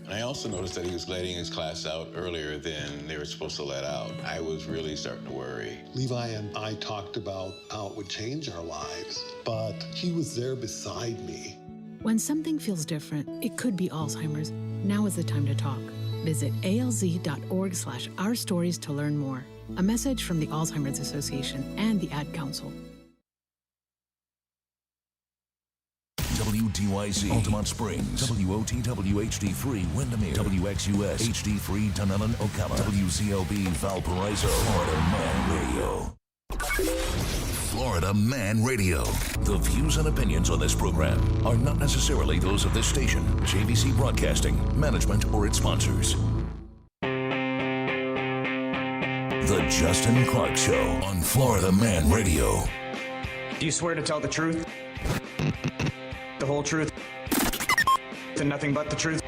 And I also noticed that he was letting his class out earlier than they were supposed to let out. I was really starting to worry. Levi and I talked about how it would change our lives, but he was there beside me. When something feels different, it could be Alzheimer's. Now is the time to talk. Visit alz.org/ourstories to learn more. A message from the Alzheimer's Association and the Ad Council. WTYZ, Altamont Springs, WOTW HD3, Windermere, WXUS, HD3, Dunedin, Ocala, WCLB, Valparaiso, Florida Man Radio. Florida Man Radio. The views and opinions on this program are not necessarily those of this station, JVC Broadcasting, management, or its sponsors. The Justin Clark Show on Florida Man Radio. Do you swear to tell the truth? The whole truth? And nothing but the truth?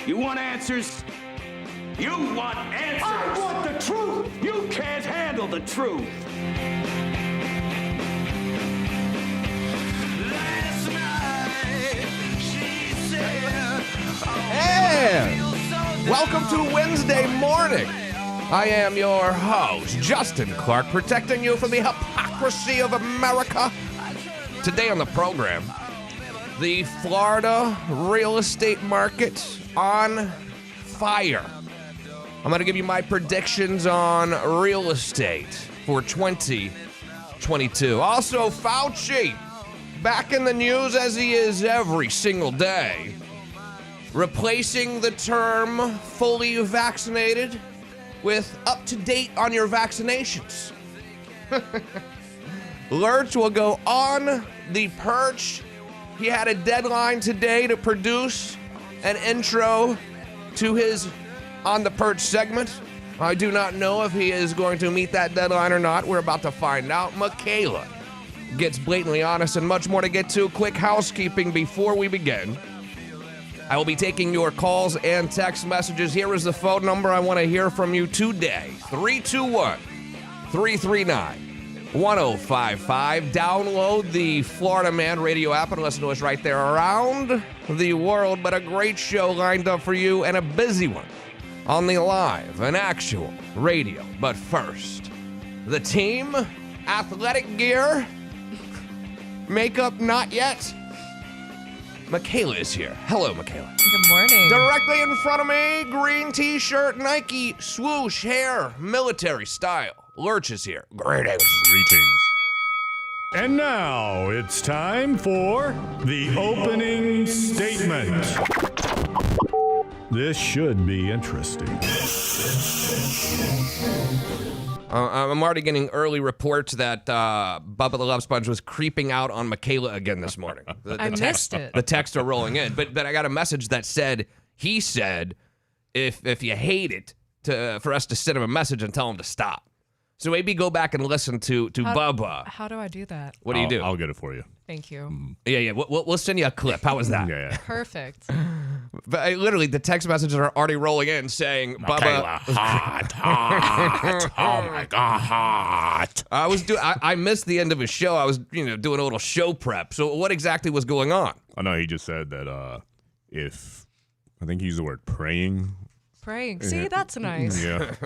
You want answers? You want answers? I want the truth! You can't handle the truth! Last night, she said, And welcome to Wednesday morning. I am your host, Justin Clark, protecting you from the hypocrisy of America. Today on the program, the Florida real estate market on fire. I'm going to give you my predictions on real estate for 2022. Also, Fauci, back in the news as he is every single day, replacing the term fully vaccinated with up to date on your vaccinations. Lurch will go on the perch. He had a deadline today to produce an intro to his On the Perch segment. I do not know if he is going to meet that deadline or not. We're about to find out. Makaila gets blatantly honest and much more to get to. Quick housekeeping before we begin. I will be taking your calls and text messages. Here is the phone number I want to hear from you today. 321-339-1055. Download the Florida Man Radio app and listen to us right there around the world. But a great show lined up for you and a busy one on the live and actual radio. But first, the team, athletic gear, makeup not yet. Makaila is here. Hello, Makaila. Good morning. Directly in front of me, green t-shirt, Nike, swoosh, hair, military style. Lurch is here. Greetings. And now it's time for the opening statement. This should be interesting. I'm already getting early reports that Bubba the Love Sponge was creeping out on Makaila again this morning. I missed it. The texts are rolling in. But I got a message that said, he said, if you hate it, for us to send him a message and tell him to stop. So maybe go back and listen to Bubba. How do I do that? What do you do? I'll get it for you. Thank you. Yeah. We'll send you a clip. How was that? Yeah. Perfect. But literally, the text messages are already rolling in saying, Makaila, Bubba. hot. Oh my God, hot. I missed the end of his show. I was, doing a little show prep. So what exactly was going on? I know he just said that I think he used the word praying. Praying. See, that's nice. Yeah.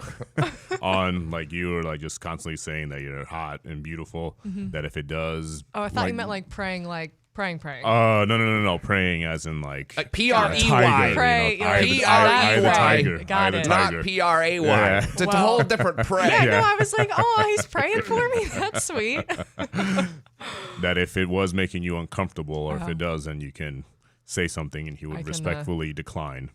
On, you were, just constantly saying that you're hot and beautiful, that if it does... Oh, I thought you meant, praying, praying. Oh, no. Praying as in, P-R-E-Y. Pray. I the tiger. Got it. Not P-R-A-Y. Yeah. It's a whole different pray. Yeah, no, I was like, oh, he's praying for me? That's sweet. That if it was making you uncomfortable, or if it does, then you can say something and he would respectfully decline.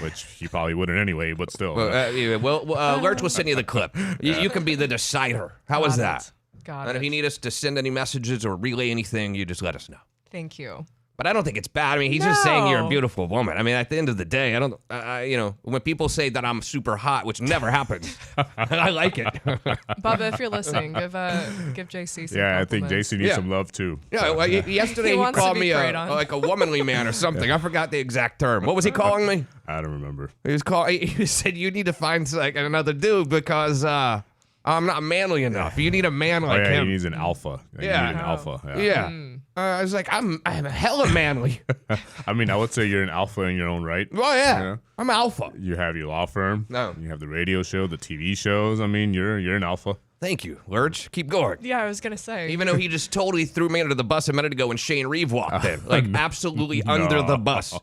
Which he probably wouldn't anyway, but still. Lurch will send you the clip. You can be the decider. How was that? Got it. And if you need us to send any messages or relay anything, you just let us know. Thank you. But I don't think it's bad. I mean, he's just saying you're a beautiful woman. I mean, at the end of the day, I don't, when people say that I'm super hot, which never happens, I like it. Bubba, if you're listening, give JC some I think compliments. JC needs some love too. Yeah, well, yesterday he called me a womanly man or something. I forgot the exact term. What was he calling me? I don't remember. He said, you need to find another dude because I'm not manly enough. You need a man like him. He needs an alpha. You need an alpha. Yeah. I was like, I'm hella manly. I mean, I would say you're an alpha in your own right. Oh, yeah. You know? I'm alpha. You have your law firm. No. You have the radio show, the TV shows. I mean, you're an alpha. Thank you, Lurch. Keep going. Yeah, I was gonna say. Even though he just totally threw me under the bus a minute ago when Shane Reeve walked in. Like, absolutely under the bus.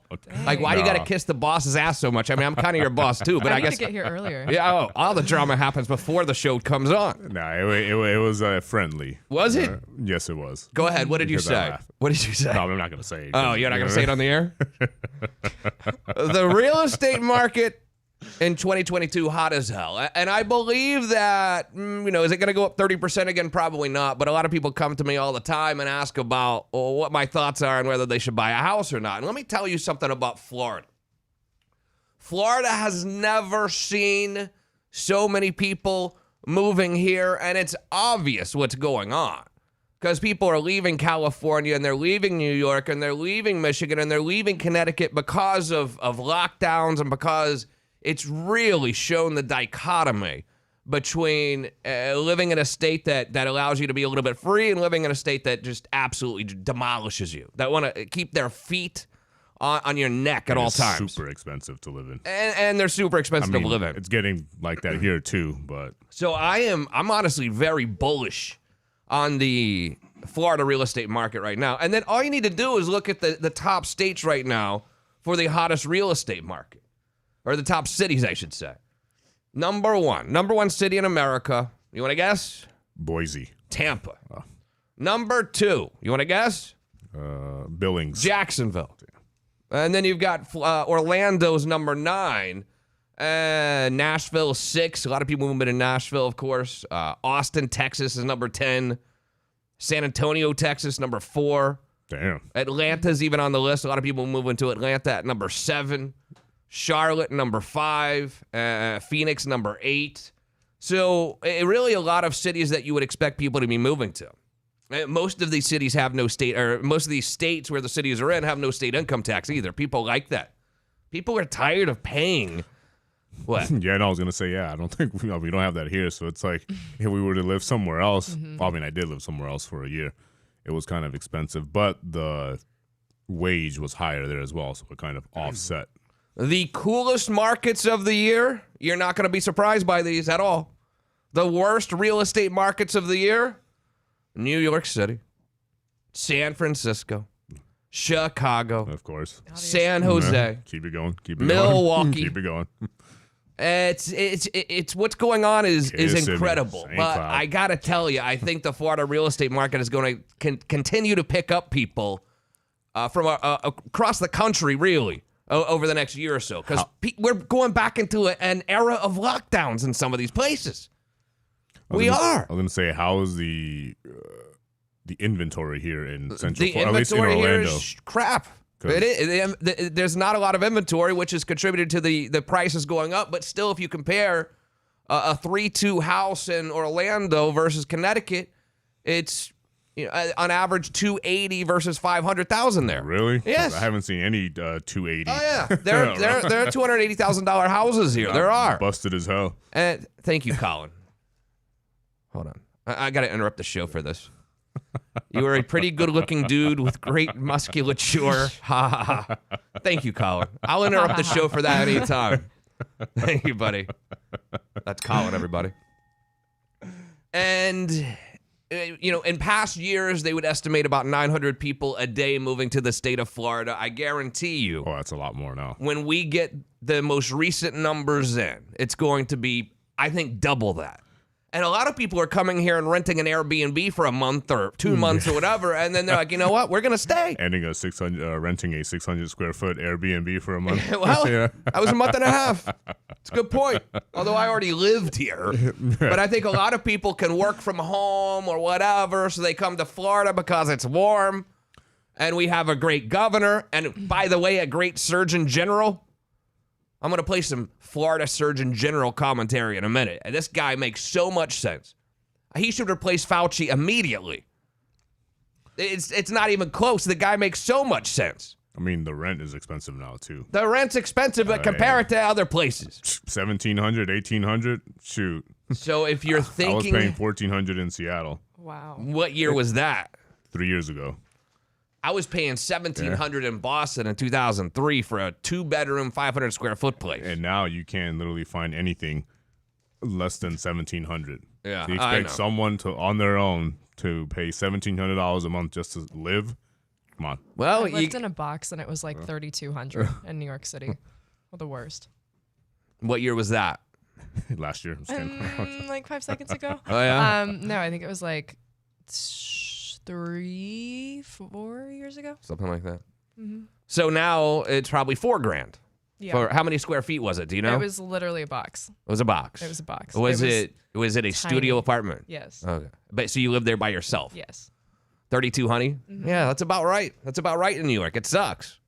Like, why do you got to kiss the boss's ass so much? I mean, I'm kind of your boss, too, but I need guess... to get here earlier. Yeah, all the drama happens before the show comes on. No, it was friendly. Was it? Yes, it was. Go ahead. What did you Because I say? laughed. What did you say? No, I'm not going to say it. Oh, you're not going to say it on the air? The real estate market in 2022, hot as hell. And I believe that, is it going to go up 30% again? Probably not. But a lot of people come to me all the time and ask about what my thoughts are on whether they should buy a house or not. And let me tell you something about Florida. Florida has never seen so many people moving here, and it's obvious what's going on. Because people are leaving California, and they're leaving New York, and they're leaving Michigan, and they're leaving Connecticut because of lockdowns and because it's really shown the dichotomy between living in a state that allows you to be a little bit free and living in a state that just absolutely demolishes you, that want to keep their feet on your neck at all times. Super expensive to live in. And they're super expensive to live in. It's getting like that here, too, but... So I'm honestly very bullish on the Florida real estate market right now. And then all you need to do is look at the top states right now for the hottest real estate market. Or the top cities, I should say. Number one city in America. You want to guess? Boise. Tampa. Number 2. You want to guess? Billings. Jacksonville. And then you've got Orlando's number 9. Nashville 6. A lot of people moving to Nashville, of course. Austin, Texas is number 10. San Antonio, Texas, number 4. Damn. Atlanta's even on the list. A lot of people moving to Atlanta at number 7. Charlotte, number 5. Phoenix, number 8. So really a lot of cities that you would expect people to be moving to. Most of these cities have no state, or most of these states where the cities are in have no state income tax either. People like that. People are tired of paying. What? Yeah, no, I was going to say, I don't think we don't have that here. So it's like if we were to live somewhere else, I mean, I did live somewhere else for a year. It was kind of expensive, but the wage was higher there as well. So it kind of offset. The coolest markets of the year, you're not going to be surprised by these at all. The worst real estate markets of the year, New York City, San Francisco, Chicago, of course, San Jose. Keep it going. Milwaukee. Keep it going. It's what's going on is incredible. But Cloud. I got to tell you, I think the Florida real estate market is going to continue to pick up people from across the country, really. Over the next year or so, because we're going back into an era of lockdowns in some of these places. I was going to say, how is the inventory here in Central Florida? The inventory here is crap. There's not a lot of inventory, which has contributed to the prices going up. But still, if you compare a 3-2 house in Orlando versus Connecticut, it's on average $280,000 versus $500,000 there. Really? Yes. I haven't seen any $280,000. Oh yeah, there are $280,000 houses here. There are. Busted as hell. And thank you, Colin. Hold on, I got to interrupt the show for this. You are a pretty good-looking dude with great musculature. Ha ha ha. Thank you, Colin. I'll interrupt the show for that anytime. Thank you, buddy. That's Colin, everybody. And in past years, they would estimate about 900 people a day moving to the state of Florida. I guarantee you. Oh, that's a lot more now. When we get the most recent numbers in, it's going to be, I think, double that. And a lot of people are coming here and renting an Airbnb for a month or 2 months or whatever, and then they're like, you know what, we're going to stay. Renting a 600 square foot Airbnb for a month. Well, that was a month and a half. It's a good point. Although I already lived here. But I think a lot of people can work from home or whatever, so they come to Florida because it's warm, and we have a great governor, and by the way, a great Surgeon General. I'm going to play some Florida Surgeon General commentary in a minute. And this guy makes so much sense. He should replace Fauci immediately. It's not even close. The guy makes so much sense. I mean, the rent is expensive now, too. The rent's expensive, but compare it to other places. $1,700, $1,800? Shoot. So if you're thinking... I was paying $1,400 in Seattle. Wow. What year was that? 3 years ago. I was paying $1,700 in Boston in 2003 for a 2-bedroom, 500 square foot place. And now you can literally find anything less than $1,700. Yeah, so you I expect know. someone to on their own to pay $1,700 a month just to live? Come on. Well, I lived in a box and it was like $3,200 in New York City. Well, the worst. What year was that? Last year. Like 5 seconds ago. Oh, yeah? No, I think it was like 3, 4 years ago. Something like that. Mm-hmm. So now it's probably $4,000. Yeah. For how many square feet was it? Do you know? It was literally a box. It was a box. It was a box. Was It it a tiny. studio apartment? Yes. Okay. But so you lived there by yourself? Yes. 32, honey? Mm-hmm. Yeah, that's about right. That's about right in New York. It sucks.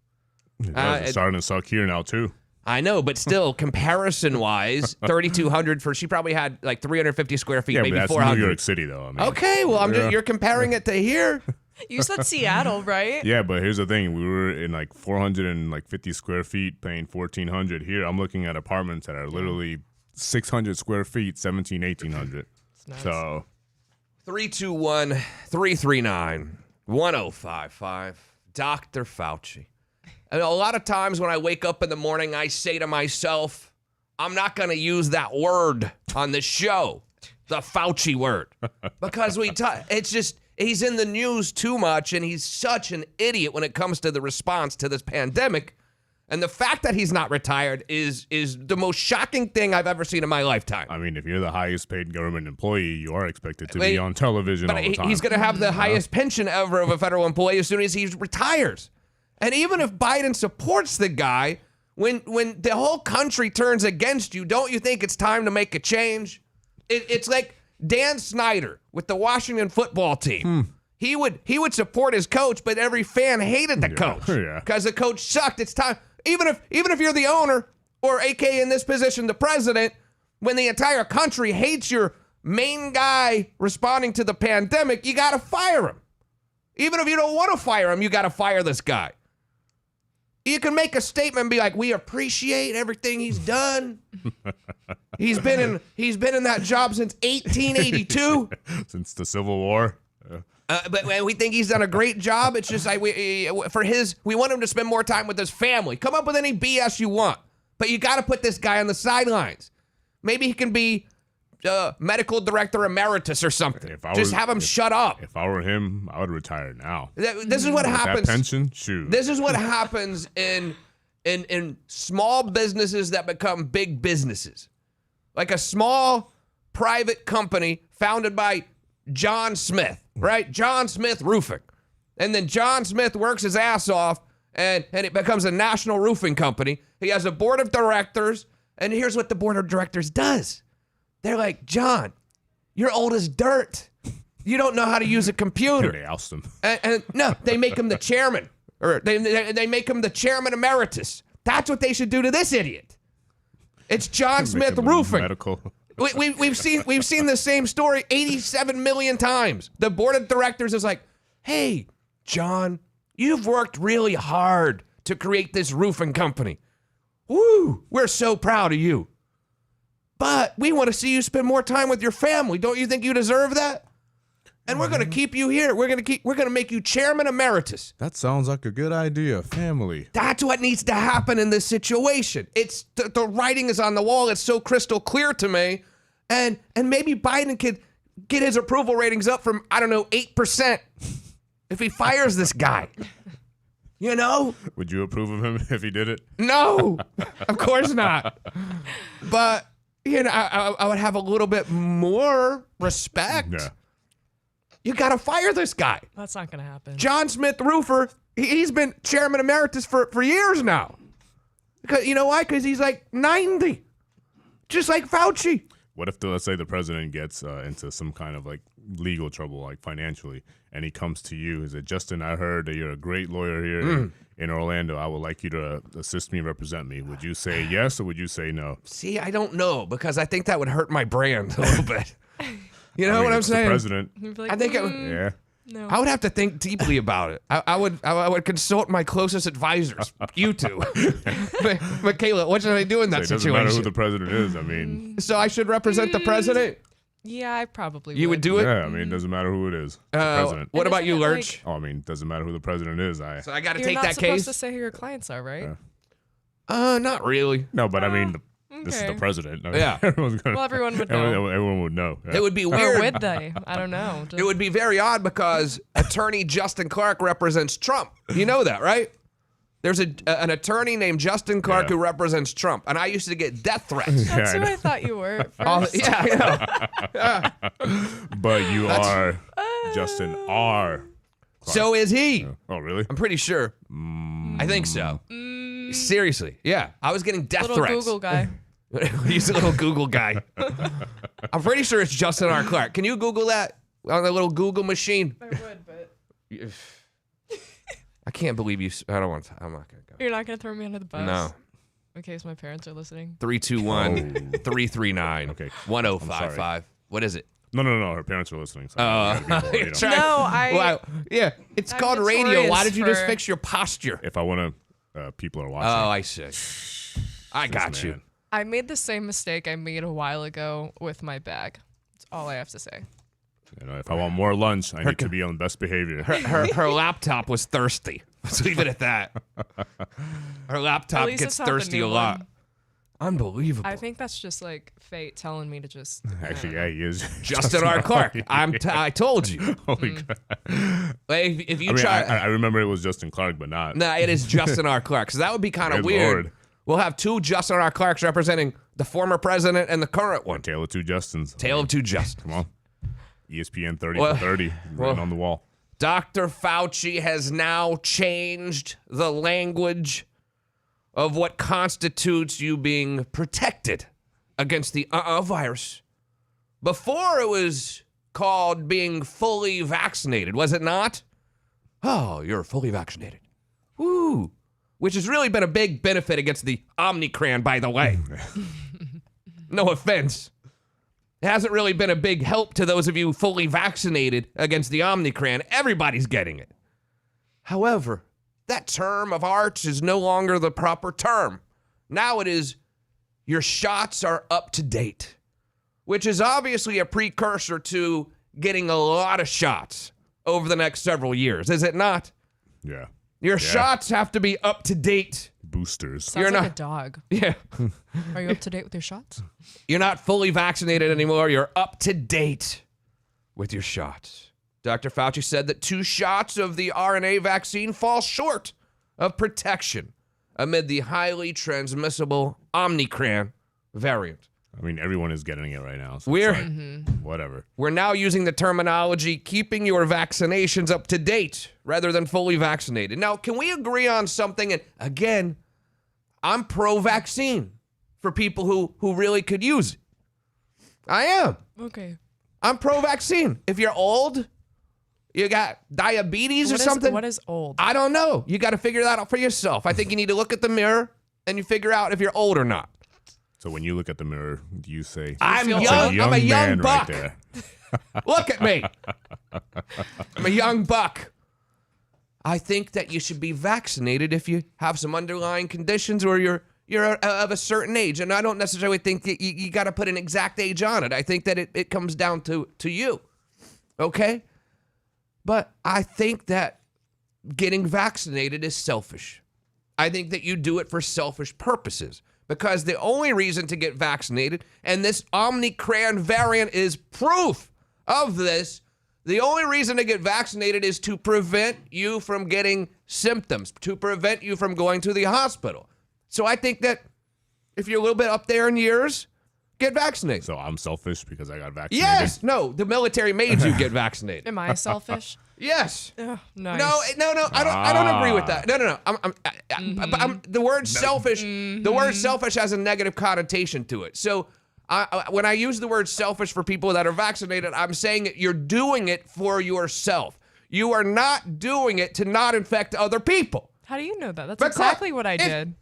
It's starting to suck here now, too. I know, but still, comparison-wise, 3,200 for she probably had like 350 square feet, Yeah, maybe but that's 400. New York City, though. I mean, Okay, well, you're comparing it to here. You said Seattle, right? Yeah, but here's the thing: we were in like 450 square feet, paying $1,400. Here, I'm looking at apartments that are literally 600 square feet, $1,700, Nice. So 321-339-1055. Dr. Fauci. And a lot of times when I wake up in the morning, I say to myself, I'm not going to use that word on the show, the Fauci word, because it's just, he's in the news too much, and he's such an idiot when it comes to the response to this pandemic. And the fact that he's not retired is the most shocking thing I've ever seen in my lifetime. I mean, if you're the highest paid government employee, you are expected to be on television all the time. He's going to have the highest pension ever of a federal employee as soon as he retires. And even if Biden supports the guy, when the whole country turns against you, don't you think it's time to make a change? It's like Dan Snyder with the Washington football team. He would support his coach, but every fan hated the coach because the coach sucked. It's time. Even if you're the owner, or AK in this position, the president, when the entire country hates your main guy responding to the pandemic, you got to fire him. Even if you don't want to fire him, you got to fire this guy. You can make a statement and be like, we appreciate everything he's done. He's been in that job since 1882. Since the Civil War. But we think he's done a great job. It's just like we want him to spend more time with his family. Come up with any BS you want, but you got to put this guy on the sidelines. Maybe he can be medical director emeritus or something. Just have him shut up. If I were him, I would retire now. This is what happens. That pension, shoot. This is what happens in small businesses that become big businesses, like a small private company founded by John Smith, right? John Smith Roofing. And then John Smith works his ass off and it becomes a national roofing company. He has a board of directors, and here's what the board of directors does. They're like, John, you're old as dirt. You don't know how to use a computer. They oust him. And no, they make him the chairman, or they make him the chairman emeritus. That's what they should do to this idiot. It's John Smith Roofing. Medical. We've seen the same story 87 million times. The board of directors is like, hey, John, you've worked really hard to create this roofing company. Woo, we're so proud of you. But we want to see you spend more time with your family. Don't you think you deserve that? And we're going to keep you here. We're going to make you chairman emeritus. That sounds like a good idea. Family. That's what needs to happen in this situation. It's the writing is on the wall. It's so crystal clear to me. And maybe Biden could get his approval ratings up from, 8% if he fires this guy. You know? Would you approve of him if he did it? No, of course not. But, I would have a little bit more respect. Yeah. You got to fire this guy. That's not going to happen. John Smith Roofer, he's been chairman emeritus for years now. Because you know why? Because he's like 90, just like Fauci. What if, let's say, the president gets into some kind of like legal trouble, like financially, and he comes to you? He said, Justin, I heard that you're a great lawyer here in Orlando. I would like you to assist me and represent me. Would you say yes or would you say no? See, I don't know, because I think that would hurt my brand a little bit. You know what I'm saying? The president. Like, I think Yeah. no. I would have to think deeply about it. I would consult my closest advisors, you two. Makaila, what should I do in that It doesn't matter who situation? the president is. I mean, So I should represent the president? Yeah, I probably would. You would do it? Yeah, I mean, it doesn't matter who it is. It's the president. What And about isn't you, it Lurch? Oh, I mean, it doesn't matter who the president is. So I got to You're take not that supposed case? to say who your clients are, right? Not really. No, but I mean, this is the okay. president. I mean, Yeah. everyone's gonna, Well, everyone would know. Everyone would know. Yeah. It would be Or weird. would they? I don't know. It would be very odd because attorney Justin Clark represents Trump. You know that, right? There's an attorney named Justin Clark who represents Trump, and I used to get death threats. That's I who know. I thought you were at first. Yeah, I know. But you are Justin R. Clark. So is he. Oh, really? I'm pretty sure. I think so. Seriously, yeah. I was getting death Little threats. Google guy. He's a little Google guy. I'm pretty sure it's Justin R. Clark. Can you Google that on the little Google machine? I would, but I can't believe you. I don't want to. I'm not going to go. you're not gonna throw me under the bus. No. In case my parents are listening. 321-339. Okay. 1055. What is it? No. Her parents are listening. So Try- No, I- Wow. Yeah, it's I'm called radio. Why notorious did you just for- fix your posture? if I want to, people are watching. Oh, I see. I got This you. man. I made the same mistake I made a while ago with my bag. That's all I have to say. You know, if I want more lunch, I need to be on best behavior. Her laptop was thirsty. Let's leave it at that. Her laptop At least gets it's not the thirsty new a lot. one. Unbelievable. I think that's just like fate telling me to just. Actually, yeah, he is. Justin R. Clark. I told you. Holy crap. Like, if you I mean, try, I remember it was Justin Clark, but not. nah, it is Justin R. Clark. So that would be kind of Good weird. Lord. We'll have two Justin R. Clarks representing the former president and the current one. Tale of two Justins. Tale of two Justins. Come on. ESPN 30 Well- for 30. Written on the wall. Dr. Fauci has now changed the language of what constitutes you being protected against the virus. Before it was called being fully vaccinated, was it not? Oh, you're fully vaccinated. Woo. Which has really been a big benefit against the Omicron, by the way. No offense. It hasn't really been a big help to those of you fully vaccinated against the Omicron. Everybody's getting it. However, that term of art is no longer the proper term. Now it is, your shots are up to date, which is obviously a precursor to getting a lot of shots over the next several years, is it not? Yeah. Your shots have to be up to date. Boosters. Sounds You're like not- a dog. Yeah. Are you up to date with your shots? You're not fully vaccinated anymore. You're up to date with your shots. Dr. Fauci said that 2 shots of the RNA vaccine fall short of protection amid the highly transmissible Omicron variant. I mean, everyone is getting it right now. So We're it's like, whatever. we're now using the terminology keeping your vaccinations up to date rather than fully vaccinated. Now, can we agree on something? And again, I'm pro-vaccine for people who really could use it. I am. Okay. I'm pro-vaccine. If you're old, you got diabetes or something. What is old? I don't know. You got to figure that out for yourself. I think you need to look at the mirror and you figure out if you're old or not. So when you look at the mirror, do you say, I'm feel young. old? I'm a young man buck. right there. Look at me. I'm a young buck. I think that you should be vaccinated if you have some underlying conditions or you're of a certain age. And I don't necessarily think that you got to put an exact age on it. I think that it comes down to you. Okay? But I think that getting vaccinated is selfish. I think that you do it for selfish purposes. Because the only reason to get vaccinated, and this Omicron variant is proof of this, the only reason to get vaccinated is to prevent you from getting symptoms, to prevent you from going to the hospital. So I think that if you're a little bit up there in years, get vaccinated. So I'm selfish because I got vaccinated. Yes. No, the military made you get vaccinated. Am I selfish? Yes. Ugh, nice. No. I don't agree with that. No. I'm the word selfish. The word selfish has a negative connotation to it. So when I use the word selfish for people that are vaccinated, I'm saying that you're doing it for yourself. You are not doing it to not infect other people. How do you know that? That's Because exactly what I if- did.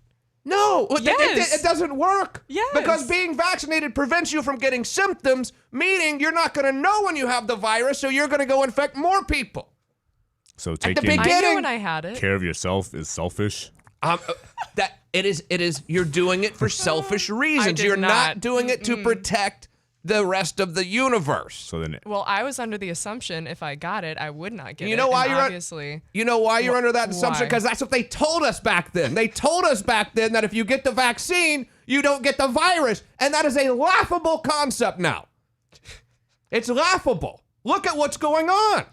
No, Yes. it doesn't work. Yes. Because being vaccinated prevents you from getting symptoms, meaning you're not going to know when you have the virus, so you're going to go infect more people. So the taking beginning- I knew when I had it. care of yourself is selfish. That it is. You're doing it for selfish reasons. did You're not not. doing it to protect the rest of the universe. So then, Well, I was under the assumption if I got it, I would not get it. You know why and you're obviously. You know why you're under that assumption? why? Because that's what they told us back then. They told us back then that if you get the vaccine, you don't get the virus. And that is a laughable concept now. It's laughable. Look at what's going on.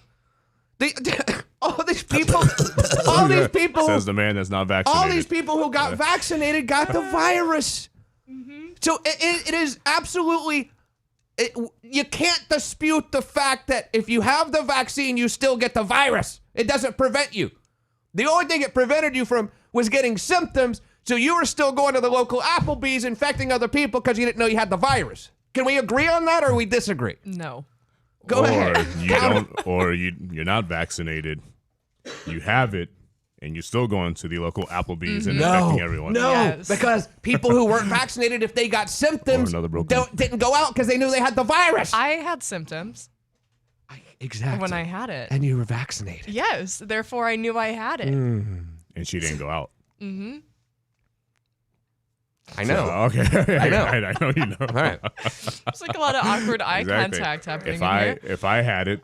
All these people, says the man that's not vaccinated. all these people who got vaccinated got the virus. So it is absolutely, you can't dispute the fact that if you have the vaccine, you still get the virus. It doesn't prevent you. The only thing it prevented you from was getting symptoms, so you were still going to the local Applebee's infecting other people because you didn't know you had the virus. Can we agree on that, or we disagree? No. Go ahead. You're not vaccinated. You have it, and you're still going to the local Applebee's and infecting everyone. No, Yes. because people who weren't vaccinated, if they got symptoms, didn't go out because they knew they had the virus. I had symptoms Exactly. when I had it. And you were vaccinated. Yes, therefore I knew I had it. And she didn't go out. I know. So, okay. I know. I know you know. All right. There's like a lot of awkward eye Exactly. contact happening If in here. if I had it,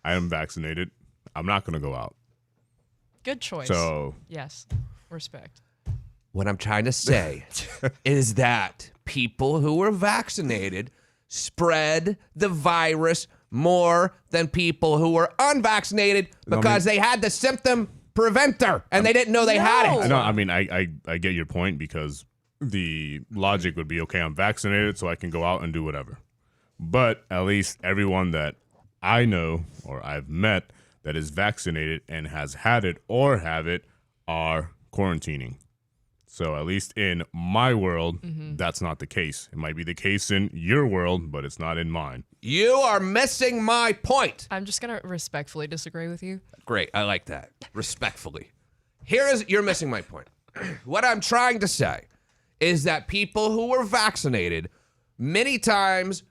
I am vaccinated. I'm not going to go out. Good choice. So yes, respect. What I'm trying to say is that people who were vaccinated spread the virus more than people who were unvaccinated because they had the symptom preventer and they didn't know they had it. no, I mean I get your point because the logic would be okay. I'm vaccinated, so I can go out and do whatever. But at least everyone that I know or I've met that is vaccinated and has had it or have it are quarantining. So at least in my world, that's not the case. It might be the case in your world, but it's not in mine. You are missing my point. I'm just gonna respectfully disagree with you. Great. I like that. Respectfully. You're missing my point. What I'm trying to say is that people who were vaccinated many times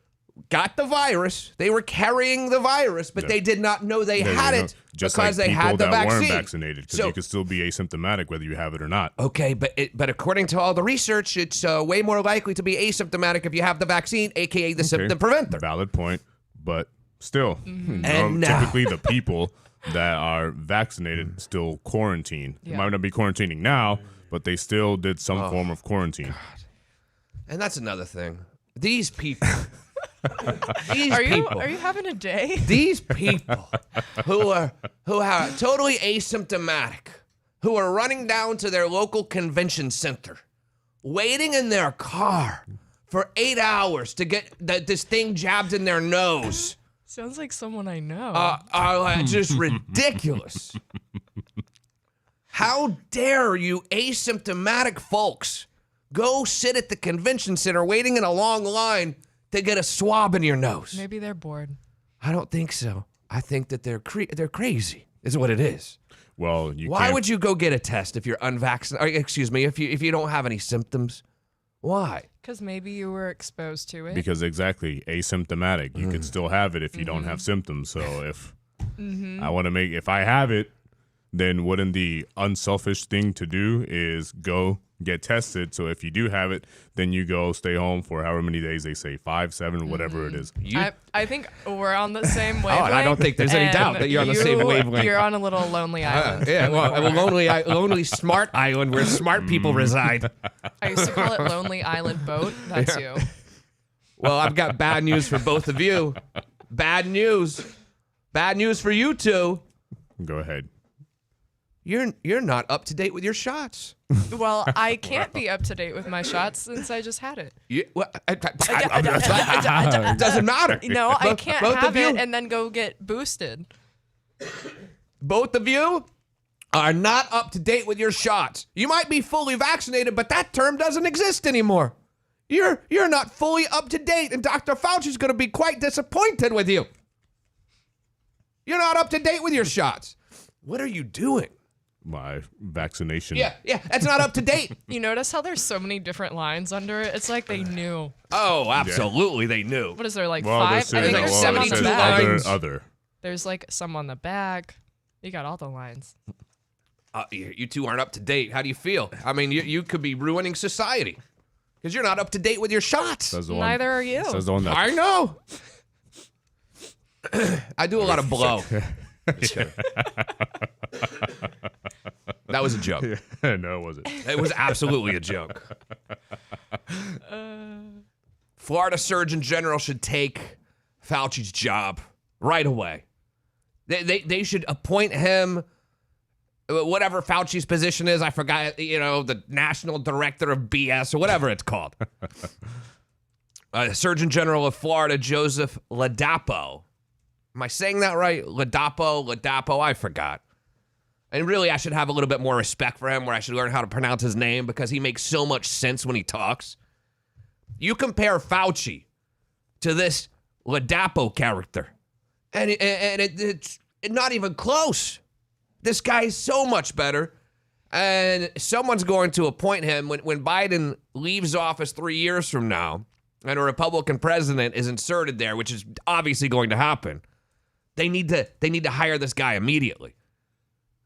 got the virus. They were carrying the virus, but they did not know they had it just because like they had the people that vaccine. weren't vaccinated, because So- you could still be asymptomatic whether you have it or not. Okay, but according to all the research, it's way more likely to be asymptomatic if you have the vaccine, aka the symptom preventer. Valid point, but still, And now- typically the people that are vaccinated still quarantine. They Yeah. might not be quarantining now, but they still did some form of quarantine. And that's another thing. These people. These Are people. you having a day? These people who are totally asymptomatic, who are running down to their local convention center, waiting in their car for 8 hours to get this thing jabbed in their nose, Sounds like someone I know. are just ridiculous. How dare you asymptomatic folks go sit at the convention center waiting in a long line to get a swab in your nose? Maybe they're bored. I don't think so. I think that they're crazy, is what it is. Well, Why would you go get a test if you're unvaccinated? Excuse me, if you don't have any symptoms? Why? Because maybe you were exposed to it. Because exactly, asymptomatic. You could still have it if you don't have symptoms. So if if I have it, then wouldn't the unselfish thing to do is go get tested? So if you do have it, then you go stay home for however many days they say, 5, 7, whatever it is. I think we're on the same wavelength. Oh, and I don't think there's any doubt that you're on the same wavelength. You're on a little lonely island. Yeah, well, a lonely smart island where smart people reside. I used to call it Lonely Island Boat. That's you. Well, I've got bad news for both of you. Bad news. Bad news for you two. Go ahead. You're not up to date with your shots. Well, I can't be up to date with my shots since I just had it. Doesn't matter. No, I can't both have of you- it and then go get boosted. Both of you are not up to date with your shots. You might be fully vaccinated, but that term doesn't exist anymore. You're not fully up to date, and Dr. Fauci's going to be quite disappointed with you. You're not up to date with your shots. What are you doing? My vaccination. Yeah, that's not up to date. You notice how there's so many different lines under it? It's like they knew. Oh, absolutely, they knew. What is there, like Well, 5? I this think is there's some on the 72 back. lines. other. There's like some on the back. You got all the lines. You two aren't up to date. How do you feel? I mean, you could be ruining society. because you're not up to date with your shots. Says the one- Neither are you. Says the one that I know. I do a lot of blow. That was a joke. No, it wasn't. It was absolutely a joke. Florida Surgeon General should take Fauci's job right away. They should appoint him, whatever Fauci's position is. I forgot, the National Director of BS or whatever it's called. Surgeon General of Florida, Joseph Ladapo. Am I saying that right? Ladapo, I forgot. And really, I should have a little bit more respect for him, where I should learn how to pronounce his name, because he makes so much sense when he talks. You compare Fauci to this Ladapo character, and it's not even close. This guy is so much better, and someone's going to appoint him when Biden leaves office 3 years from now, and a Republican president is inserted there, which is obviously going to happen. They need to hire this guy immediately.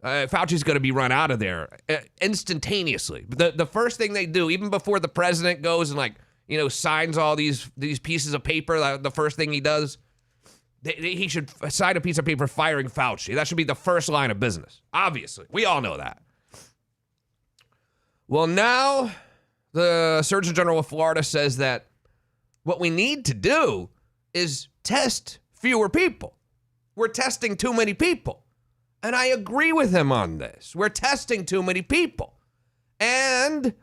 Fauci's going to be run out of there instantaneously. The first thing they do, even before the president goes and signs all these pieces of paper, the first thing he does, he should sign a piece of paper firing Fauci. That should be the first line of business. Obviously, we all know that. Well, now the Surgeon General of Florida says that what we need to do is test fewer people. We're testing too many people. And I agree with him on this. We're testing too many people. And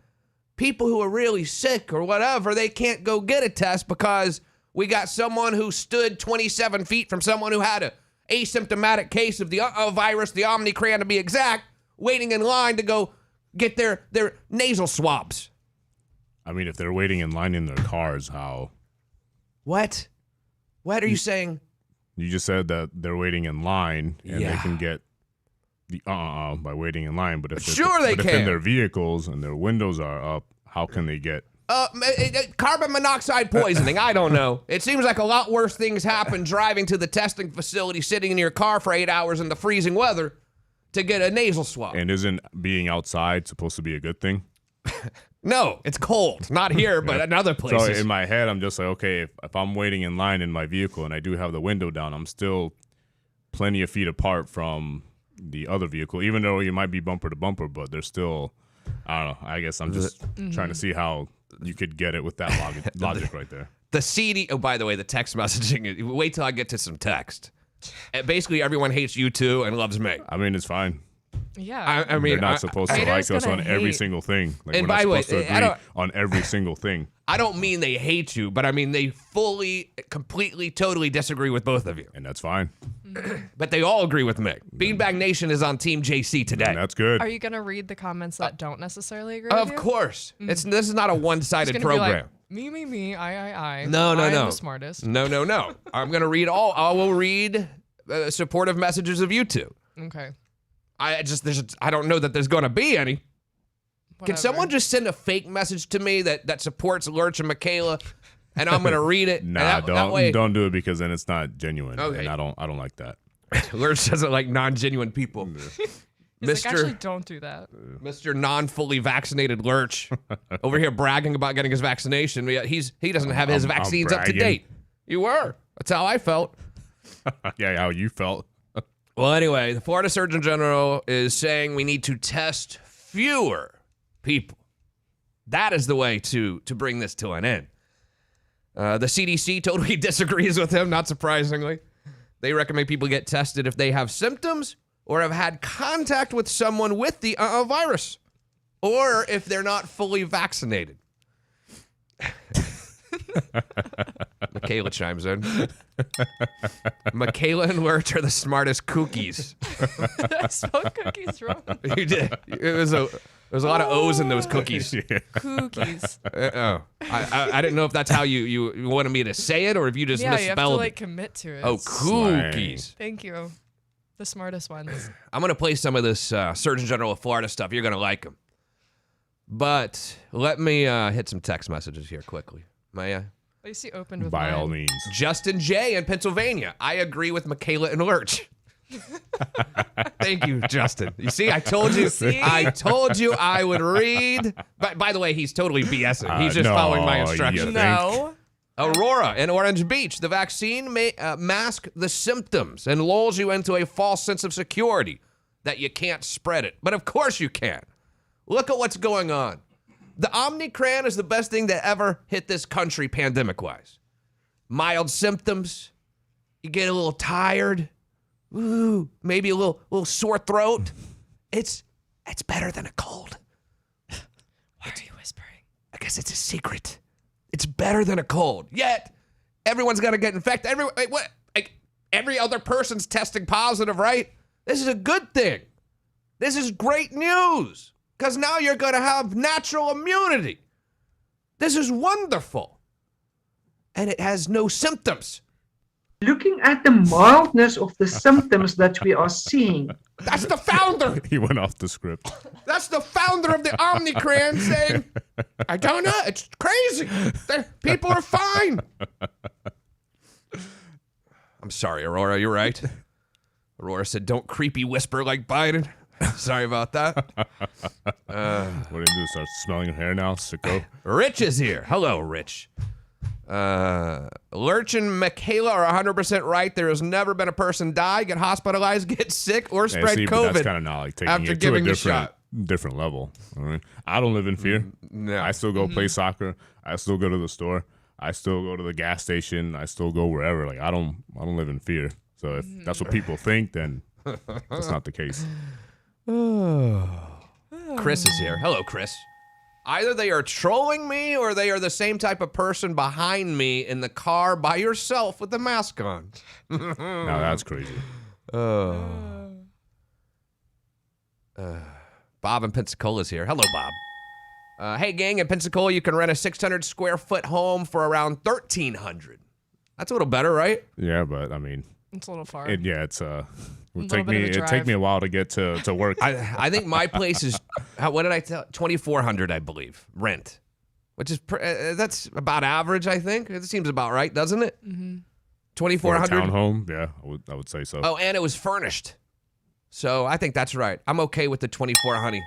people who are really sick or whatever, they can't go get a test because we got someone who stood 27 feet from someone who had an asymptomatic case of the virus, the Omicron to be exact, waiting in line to go get their nasal swabs. I mean, if they're waiting in line in their cars, how? What? What are you saying? You just said that they're waiting in line and they can get the by waiting in line. But if if in their vehicles and their windows are up, how can they get? Carbon monoxide poisoning. I don't know. It seems like a lot worse things happen driving to the testing facility, sitting in your car for 8 hours in the freezing weather to get a nasal swab. And isn't being outside supposed to be a good thing? No, it's cold. Not here, but in other places. So in my head, I'm just like, okay, if I'm waiting in line in my vehicle and I do have the window down, I'm still plenty of feet apart from the other vehicle, even though you might be bumper to bumper, but there's still, I don't know. I guess I'm just trying to see how you could get it with that logic right there. The CD, oh, by the way, the text messaging, wait till I get to some text. Basically, everyone hates you too and loves me. I mean, it's fine. Yeah. I mean, they're not supposed to like us on every single thing. Like, and we're by the way, supposed to agree on every single thing. I don't mean they hate you, but I mean they fully, completely, totally disagree with both of you. And that's fine. But they all agree with me. Beanbag Nation is on Team JC today. And that's good. Are you going to read the comments that don't necessarily agree Of with you? course. This is not a one-sided It's gonna program. be like, me, I. No. I'm the smartest. No. I'm going to read I will read supportive messages of you two. Okay. I don't know that there's going to be any. Whatever. Can someone just send a fake message to me that supports Lurch and Makaila, and I'm going to read it? Nah, don't do it, because then it's not genuine. Okay. And I don't like that. Lurch doesn't like non-genuine people. He's like, actually, don't do that. Mr. non-fully vaccinated Lurch over here bragging about getting his vaccination. He doesn't have his vaccines up to date. You were. That's how I felt. Yeah, how you felt. Well, anyway, the Florida Surgeon General is saying we need to test fewer people. That is the way to bring this to an end. The CDC totally disagrees with him, not surprisingly. They recommend people get tested if they have symptoms or have had contact with someone with the virus, or if they're not fully vaccinated. Makaila chimes in. Makaila and Lurch are the smartest cookies. I spelled cookies wrong. You did. There's a lot of O's in those cookies. Cookies. I didn't know if that's how you wanted me to say it, or if you just Yeah, you have to misspelled like it. commit to it. Oh, cookies. Thank you. The smartest ones. I'm going to play some of this Surgeon General of Florida stuff. You're going to like them. But let me hit some text messages here quickly. May I? At least you opened with By mine. all means. Justin J. in Pennsylvania. I agree with Makaila and Lurch. Thank you, Justin. You see, I told you. I told you I would read. By the way, he's totally BSing. He's just following my instructions. No. Aurora in Orange Beach. The vaccine may mask the symptoms and lulls you into a false sense of security that you can't spread it. But of course you can. Look at what's going on. The Omicron is the best thing that ever hit this country pandemic-wise. Mild symptoms. You get a little tired. Ooh, maybe a little sore throat. It's better than a cold. Why are you whispering? I guess it's a secret. It's better than a cold. Yet, everyone's going to get infected. Every other person's testing positive, right? This is a good thing. This is great news. Because now you're going to have natural immunity. This is wonderful. And it has no symptoms. Looking at the mildness of the symptoms that we are seeing. That's the founder. He went off the script. That's the founder of the Omicron saying, I don't know, it's crazy. People are fine. I'm sorry, Aurora, you're right. Aurora said, don't creepy whisper like Biden. Sorry about that. What are you do? Start smelling your hair now, sicko? Rich is here. Hello, Rich. Lurch and Makaila are 100% right. There has never been a person die, get hospitalized, get sick, or spread COVID. But that's kind of not like taking after it giving to a the shot. different level. All right? I don't live in fear. No. I still go play soccer. I still go to the store. I still go to the gas station. I still go wherever. Like I don't live in fear. So if that's what people think, then that's not the case. Chris is here. Hello, Chris. Either they are trolling me or they are the same type of person behind me in the car by yourself with the mask on. Now that's crazy. Bob in Pensacola's here. Hello, Bob. Hey, gang, in Pensacola, you can rent a 600 square foot home for around $1,300. That's a little better, right? Yeah, but I mean, It's a little far. It'd take me a while to get to work. I think my place is, what did I tell? 2,400, I believe, rent, which is that's about average. I think it seems about right, doesn't it? 2,400 townhome, yeah, I would say so. Oh, and it was furnished, so I think that's right. I'm okay with the 2,400.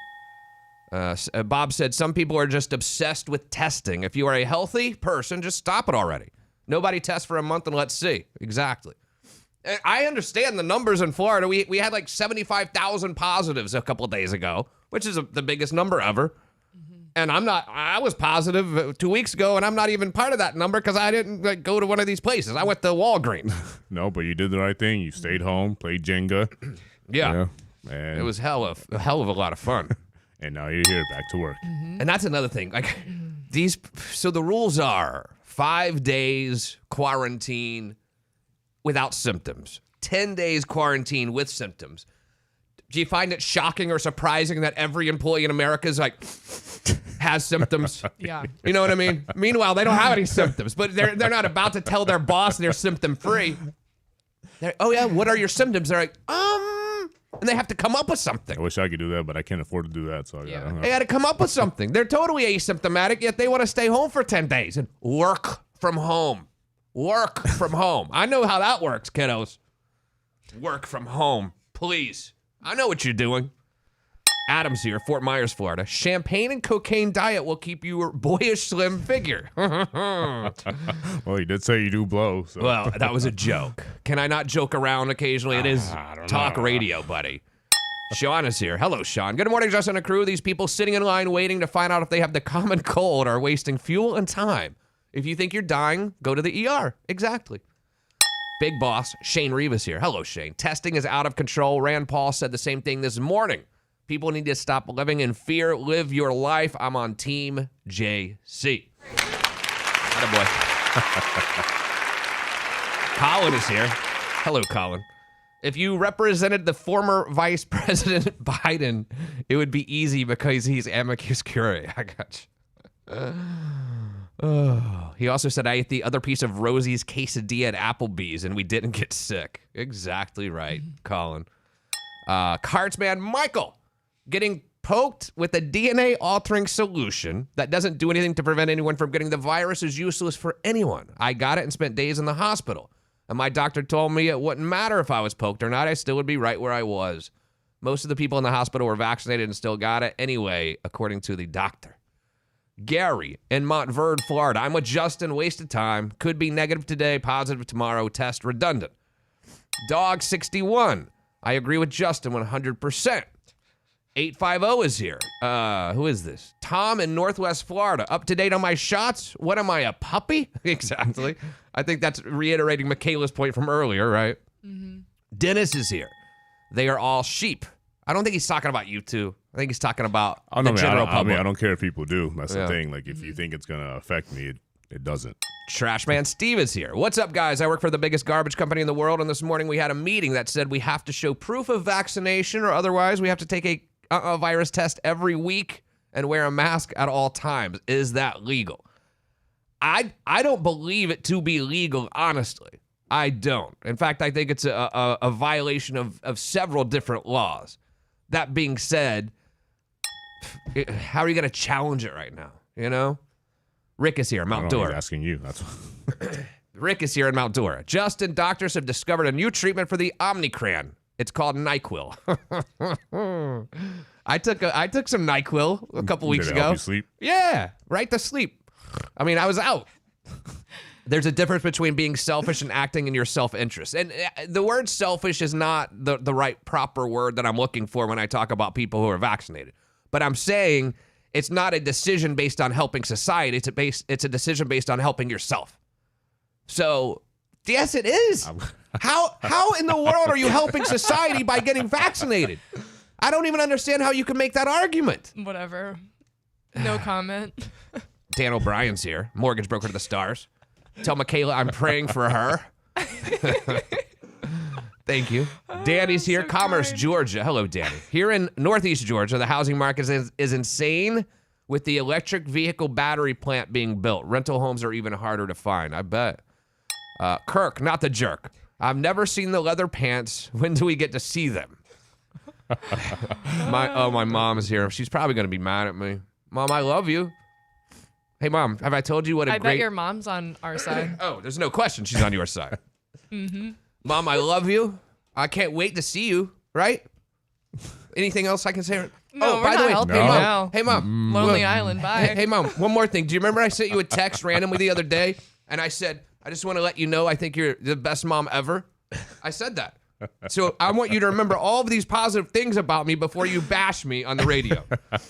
Bob said some people are just obsessed with testing. If you are a healthy person, just stop it already. Nobody tests for a month and let's see. Exactly. I understand the numbers in Florida. We had like 75,000 positives a couple of days ago, which is the biggest number ever. And I was positive 2 weeks ago, and I'm not even part of that number because I didn't go to one of these places. I went to Walgreens. No, but you did the right thing. You stayed home, played Jenga. Yeah. And it was a hell of a lot of fun. And now you're here, back to work. And that's another thing. Like so the rules are 5 days quarantine without symptoms, 10 days quarantine with symptoms. Do you find it shocking or surprising that every employee in America is like has symptoms? Yeah. You know what I mean? Meanwhile, they don't have any symptoms, but they're not about to tell their boss they're symptom free. Oh yeah, what are your symptoms? They're like, and they have to come up with something. I wish I could do that, but I can't afford to do that. So Yeah. They got to come up with something. They're totally asymptomatic, yet they want to stay home for 10 days and work from home. Work from home. I know how that works, kiddos. Work from home, please. I know what you're doing. Adam's here, Fort Myers, Florida. Champagne and cocaine diet will keep you boyish slim figure. Well, you did say you do blow. So. Well, that was a joke. Can I not joke around occasionally? It is talk radio, buddy. Sean is here. Hello, Sean. Good morning, Justin and crew. These people sitting in line waiting to find out if they have the common cold are wasting fuel and time. If you think you're dying, go to the ER. Exactly. Big boss, Shane Rivas here. Hello, Shane. Testing is out of control. Rand Paul said the same thing this morning. People need to stop living in fear. Live your life. I'm on Team JC. Attaboy. Colin is here. Hello, Colin. If you represented the former Vice President Biden, it would be easy because he's amicus curiae. I got you. He also said, I ate the other piece of Rosie's quesadilla at Applebee's and we didn't get sick. Exactly right, Colin. Cardsman Michael, getting poked with a DNA-altering solution that doesn't do anything to prevent anyone from getting the virus is useless for anyone. I got it and spent days in the hospital. And my doctor told me it wouldn't matter if I was poked or not. I still would be right where I was. Most of the people in the hospital were vaccinated and still got it anyway, according to the doctor. Gary in Montverde, Florida. I'm with Justin. Wasted time. Could be negative today, positive tomorrow. Test redundant. Dog 61. I agree with Justin 100%. 850 is here. Who is this? Tom in Northwest Florida. Up to date on my shots? What am I, a puppy? Exactly. I think that's reiterating Makaila's point from earlier, right? Mm-hmm. Dennis is here. They are all sheep. I don't think he's talking about you two. I think he's talking about the general public. I don't care if people do. That's the thing. Like, if you think it's going to affect me, it doesn't. Trashman Steve is here. What's up, guys? I work for the biggest garbage company in the world, and this morning we had a meeting that said we have to show proof of vaccination or otherwise we have to take a virus test every week and wear a mask at all times. Is that legal? I don't believe it to be legal, honestly. I don't. In fact, I think it's a violation of several different laws. That being said, how are you going to challenge it right now? You know? Rick is here, Mount Dora. He's asking you. That's Rick is here in Mount Dora. Justin, doctors have discovered a new treatment for the Omicron. It's called NyQuil. I took some NyQuil a couple weeks ago. Help you sleep? Yeah, right to sleep. I mean, I was out. There's a difference between being selfish and acting in your self-interest. And the word selfish is not the right proper word that I'm looking for when I talk about people who are vaccinated. But I'm saying it's not a decision based on helping society. It's a decision based on helping yourself. So, yes, it is. How in the world are you helping society by getting vaccinated? I don't even understand how you can make that argument. Whatever. No comment. Dan O'Brien's here, mortgage broker to the stars. Tell Makaila I'm praying for her. Thank you. Danny's here, Commerce, Georgia. Hello, Danny. Here in Northeast Georgia, the housing market is insane with the electric vehicle battery plant being built. Rental homes are even harder to find, I bet. Kirk, not the jerk. I've never seen the leather pants. When do we get to see them? My mom is here. She's probably going to be mad at me. Mom, I love you. Hey, Mom, have I told you what a I bet your mom's on our side. Oh, there's no question she's on your side. Mm-hmm. Mom, I love you. I can't wait to see you, right? Anything else I can say? No, by the way, helping now. Hey, Mom. Lonely Island, bye. Hey, Mom, one more thing. Do you remember I sent you a text randomly the other day? And I said, I just want to let you know I think you're the best mom ever. I said that. So I want you to remember all of these positive things about me before you bash me on the radio.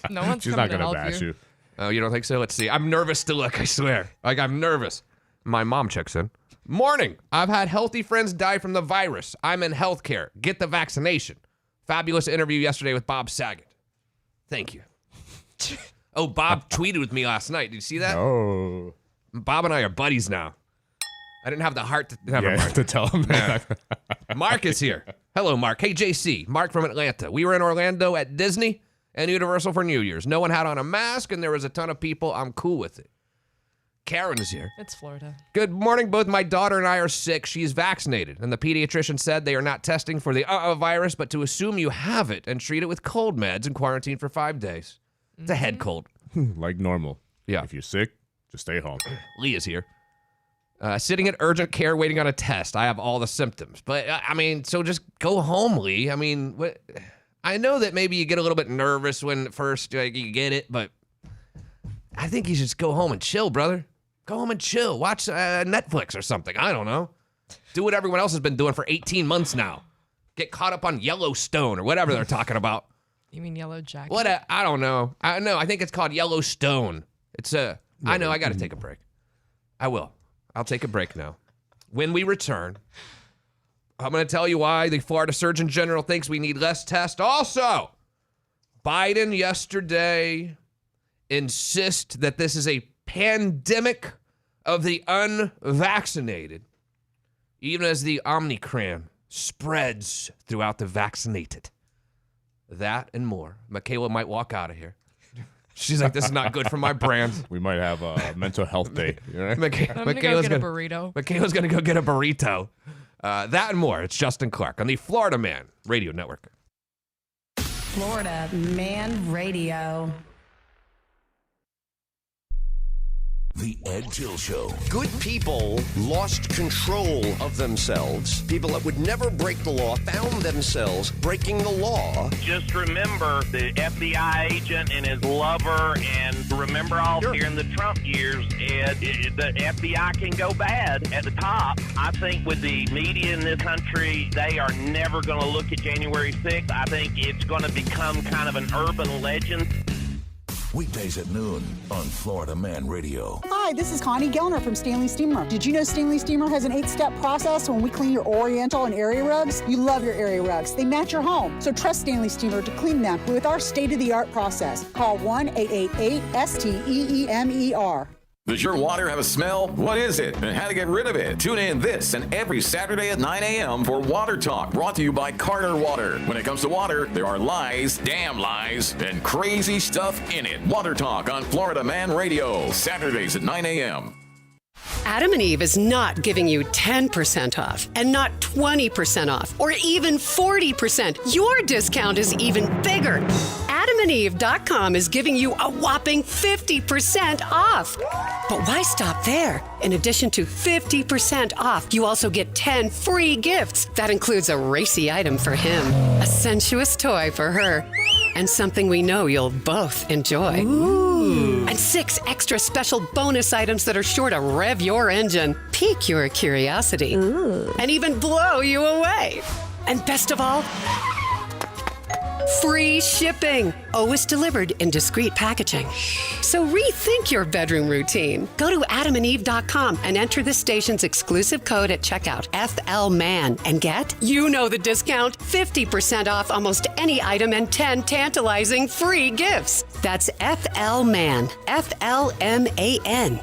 No one's She's coming not going to to bash you. Oh, you don't think so? Let's see. I'm nervous to look, I swear. Like, I'm nervous. My mom checks in. Morning. I've had healthy friends die from the virus. I'm in healthcare. Get the vaccination. Fabulous interview yesterday with Bob Saget. Thank you. Oh, Bob tweeted with me last night. Did you see that? Oh. Bob and I are buddies now. I didn't have the heart to... to tell him that. Mark is here. Hello, Mark. Hey, JC. Mark from Atlanta. We were in Orlando at Disney and Universal for New Year's. No one had on a mask, and there was a ton of people. I'm cool with it. Karen is here. It's Florida. Good morning. Both my daughter and I are sick. She's vaccinated, and the pediatrician said they are not testing for the virus, but to assume you have it and treat it with cold meds and quarantine for 5 days. It's a head cold. Like normal. Yeah. If you're sick, just stay home. Lee is here. Sitting at urgent care waiting on a test. I have all the symptoms. But, I mean, so just go home, Lee. I mean, I know that maybe you get a little bit nervous when first you get it, but I think you should just go home and chill, brother. Go home and chill. Watch Netflix or something. I don't know. Do what everyone else has been doing for 18 months now. Get caught up on Yellowstone or whatever they're talking about. You mean Yellow Jacket? I don't know. I think it's called Yellowstone. I know, I got to take a break. I will. I'll take a break now. When we return, I'm going to tell you why the Florida Surgeon General thinks we need less tests. Also, Biden yesterday insists that this is a pandemic of the unvaccinated, even as the Omicron spreads throughout the vaccinated. That and more. Makaila might walk out of here. She's like, this is not good for my brand. We might have a mental health day. I'm going to go get a burrito. Makaila's going to go get a burrito. That and more. It's Justin Clark on the Florida Man Radio Network. Florida Man Radio. The Ed Till Show. Good people lost control of themselves. People that would never break the law found themselves breaking the law. Just remember the FBI agent and his lover, and remember all during the Trump years, Ed, the FBI can go bad at the top. I think with the media in this country, they are never going to look at January 6th. I think it's going to become kind of an urban legend. Weekdays at noon on Florida Man Radio. Hi, this is Connie Gellner from Stanley Steamer. Did you know Stanley Steamer has an 8-step process when we clean your Oriental and area rugs? You love your area rugs. They match your home. So trust Stanley Steamer to clean them with our state-of-the-art process. Call 1-888-STEEMER. Does your water have a smell? What is it and how to get rid of it? Tune in this and every Saturday at 9 a.m. for Water Talk, brought to you by Carter Water. When it comes to water, there are lies, damn lies, and crazy stuff in it. Water Talk on Florida Man Radio, Saturdays at 9 a.m. Adam and Eve is not giving you 10% off and not 20% off or even 40%. Your discount is even bigger. AdamandEve.com is giving you a whopping 50% off. But why stop there? In addition to 50% off, you also get 10 free gifts. That includes a racy item for him, a sensuous toy for her, and something we know you'll both enjoy. Ooh. And 6 extra special bonus items that are sure to rev your engine, pique your curiosity, and even blow you away. And best of all, free shipping. Always delivered in discreet packaging. So rethink your bedroom routine. Go to adamandeve.com and enter this station's exclusive code at checkout, FLMAN, and get, you know the discount, 50% off almost any item and 10 tantalizing free gifts. That's FLMAN, FLMAN.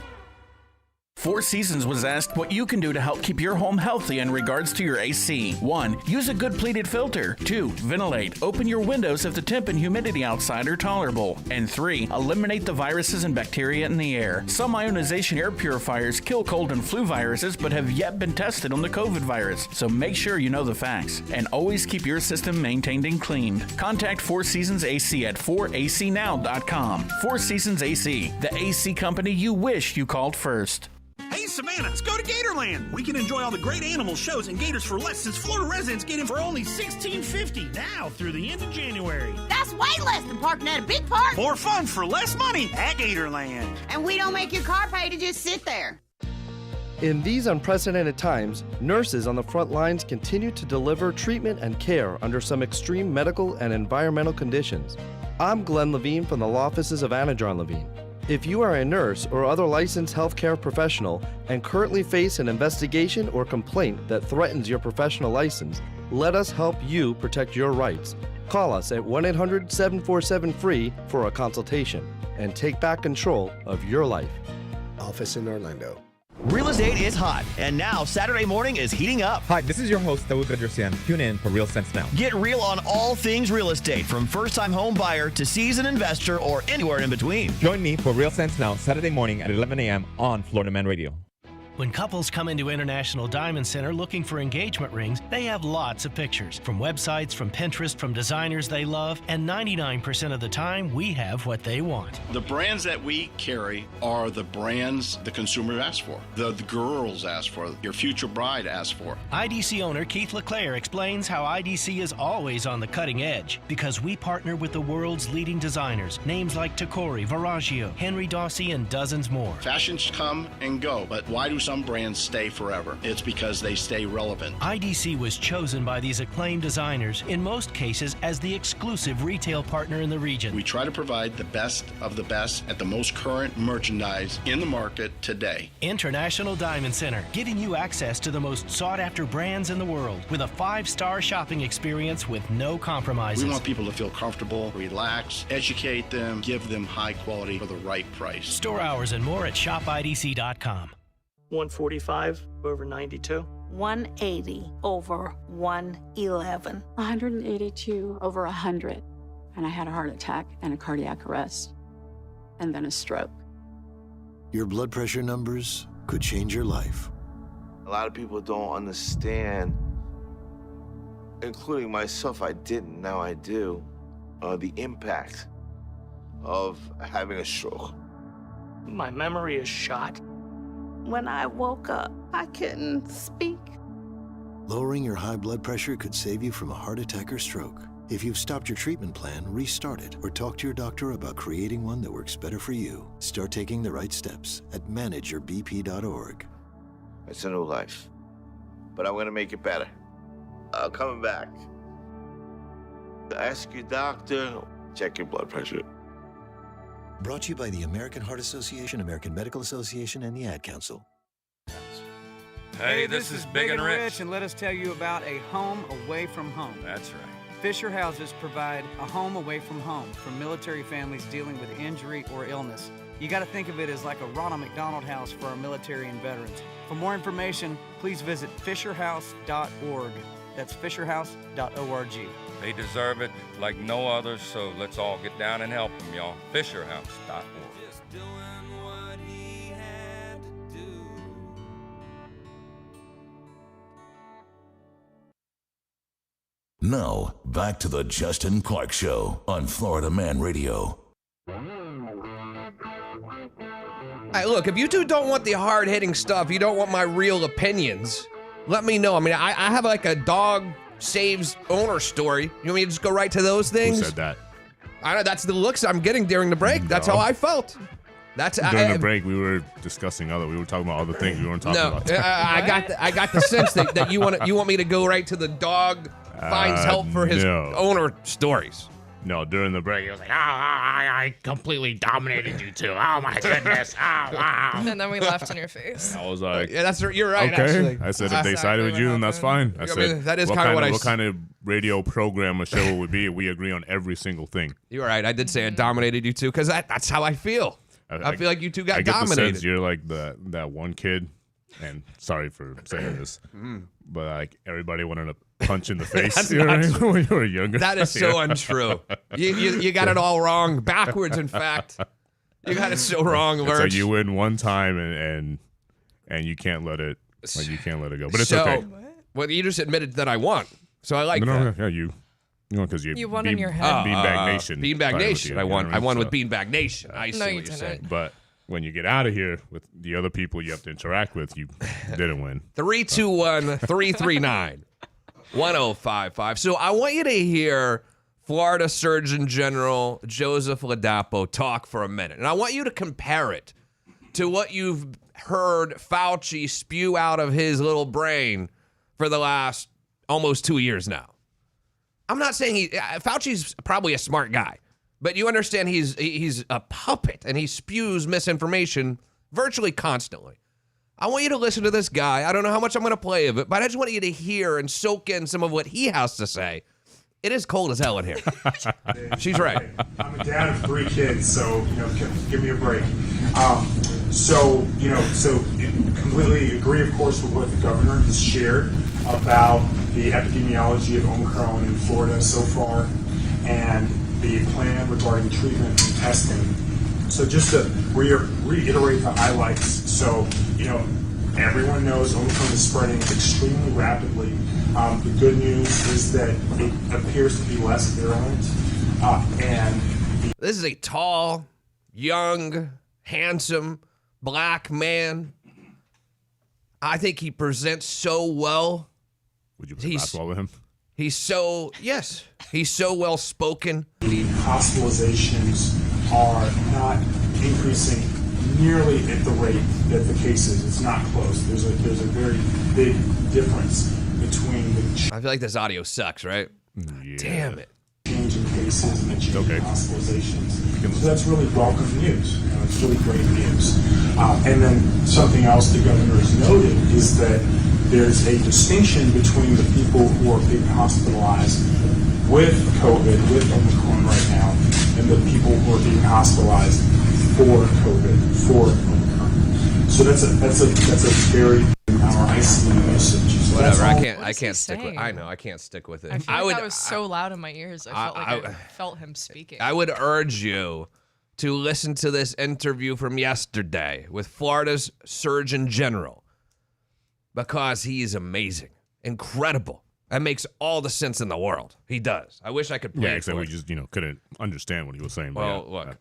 Four Seasons was asked what you can do to help keep your home healthy in regards to your AC. 1. Use a good pleated filter. 2. Ventilate. Open your windows if the temp and humidity outside are tolerable. And 3. Eliminate the viruses and bacteria in the air. Some ionization air purifiers kill cold and flu viruses but have yet been tested on the COVID virus. So make sure you know the facts. And always keep your system maintained and cleaned. Contact Four Seasons AC at 4acnow.com. Four Seasons AC, the AC company you wish you called first. Hey, Savannah, let's go to Gatorland. We can enjoy all the great animal shows and gators for less, since Florida residents get in for only $16.50 now through the end of January. That's way less than parking at a big park. More fun for less money at Gatorland. And we don't make your car pay to just sit there. In these unprecedented times, nurses on the front lines continue to deliver treatment and care under some extreme medical and environmental conditions. I'm Glenn Levine from the law offices of Anajar Levine. If you are a nurse or other licensed healthcare professional and currently face an investigation or complaint that threatens your professional license, let us help you protect your rights. Call us at 1-800-747-FREE for a consultation and take back control of your life. Office in Orlando. Real estate is hot, and now Saturday morning is heating up. Hi, this is your host, Dawood Bedrosian. Tune in for Real Sense Now. Get real on all things real estate, from first-time home buyer to seasoned investor or anywhere in between. Join me for Real Sense Now, Saturday morning at 11 a.m. on Florida Man Radio. When couples come into International Diamond Center looking for engagement rings, they have lots of pictures. From websites, from Pinterest, from designers they love, and 99% of the time, we have what they want. The brands that we carry are the brands the consumer asks for, the girls ask for, your future bride asks for. IDC owner Keith LeClaire explains how IDC is always on the cutting edge, because we partner with the world's leading designers, names like Tacori, Verragio, Henry Dossi, and dozens more. Fashions come and go, but why do some brands stay forever? It's because they stay relevant. IDC was chosen by these acclaimed designers, in most cases, as the exclusive retail partner in the region. We try to provide the best of the best at the most current merchandise in the market today. International Diamond Center, giving you access to the most sought-after brands in the world, with a 5-star shopping experience with no compromises. We want people to feel comfortable, relax, educate them, give them high quality for the right price. Store hours and more at shopidc.com. 145 over 92. 180 over 111. 182 over 100. And I had a heart attack and a cardiac arrest. And then a stroke. Your blood pressure numbers could change your life. A lot of people don't understand, including myself. I didn't, now I do, the impact of having a stroke. My memory is shot. When I woke up, I couldn't speak. Lowering your high blood pressure could save you from a heart attack or stroke. If you've stopped your treatment plan, restart it or talk to your doctor about creating one that works better for you. Start taking the right steps at manageyourbp.org. It's a new life. But I'm gonna make it better. I'm coming back. Ask your doctor, check your blood pressure. Brought to you by the American Heart Association, American Medical Association, and the Ad Council. Hey, this is Big and Rich, and let us tell you about a home away from home. That's right. Fisher Houses provide a home away from home for military families dealing with injury or illness. You got to think of it as like a Ronald McDonald House for our military and veterans. For more information, please visit fisherhouse.org. That's fisherhouse.org. They deserve it like no others, so let's all get down and help them, y'all. Fisherhouse.org. Now, back to the Justin Clark Show on Florida Man Radio. Hey, look, if you two don't want the hard-hitting stuff, you don't want my real opinions, let me know. I mean, I have like a dog saves owner story. You want me to just go right to those things? Who said that? I know, that's the looks I'm getting during the break. That's how I felt. During the break, we were discussing we were talking about other things we weren't talking about. I got the sense that you want me to go right to the dog finds help for his owner stories. No, during the break, he was like, I completely dominated you two. Oh my goodness. Oh, wow. And then we laughed in your face. I was like, yeah, you're right. Okay. Actually. I said, if they sided with you, then that's fine. I said, that is kind of what kind of radio program or show it would be if we agree on every single thing. You're right. I did say I dominated you two because that's how I feel. I feel like you two got dominated. The sense you're like that one kid, and sorry for saying this, but like everybody wanted to punch in the face when you were younger. That is so untrue. You got it all wrong, backwards. In fact, you got it so wrong, Lurch. It's like you win one time and you can't let it go. But it's okay. Well, you just admitted that I won, so I like that. Yeah, you because you won in your head. Beanbag Nation. Beanbag Nation. I won. I won with Beanbag Nation. I see what you're saying. But when you get out of here with the other people you have to interact with, you didn't win. 321-339-1055. So I want you to hear Florida Surgeon General Joseph Ladapo talk for a minute. And I want you to compare it to what you've heard Fauci spew out of his little brain for the last almost 2 years now. I'm not saying Fauci's probably a smart guy, but you understand he's a puppet and he spews misinformation virtually constantly. I want you to listen to this guy. I don't know how much I'm going to play of it, but I just want you to hear and soak in some of what he has to say. It is cold as hell in here. She's right. I'm a dad of 3 kids, so give me a break. Completely agree, of course, with what the governor has shared about the epidemiology of Omicron in Florida so far and the plan regarding treatment and testing. So just to reiterate the highlights. So, everyone knows Omicron is spreading extremely rapidly. The good news is that it appears to be less virulent. This is a tall, young, handsome, black man. I think he presents so well. Would you play basketball with him? He's so well spoken. The hospitalizations are not increasing nearly at the rate that the cases. It's not close. There's a very big difference between the. I feel like this audio sucks, right? Yeah. Damn it. Change in cases and the change in hospitalizations. So that's really welcome news. It's really great news. And then something else the governor has noted is that there's a distinction between the people who are being hospitalized with COVID, with Omicron right now, and the people who are being hospitalized for COVID, for Omicron. So that's a very our ICU usage. So whatever. I can't stick with. I know I can't stick with it. I feel like that was so loud in my ears. I felt like I felt him speaking. I would urge you to listen to this interview from yesterday with Florida's Surgeon General because he is amazing, incredible. That makes all the sense in the world. He does. I wish I could play Yeah, it except for we you. just, couldn't understand what he was saying. Well, look,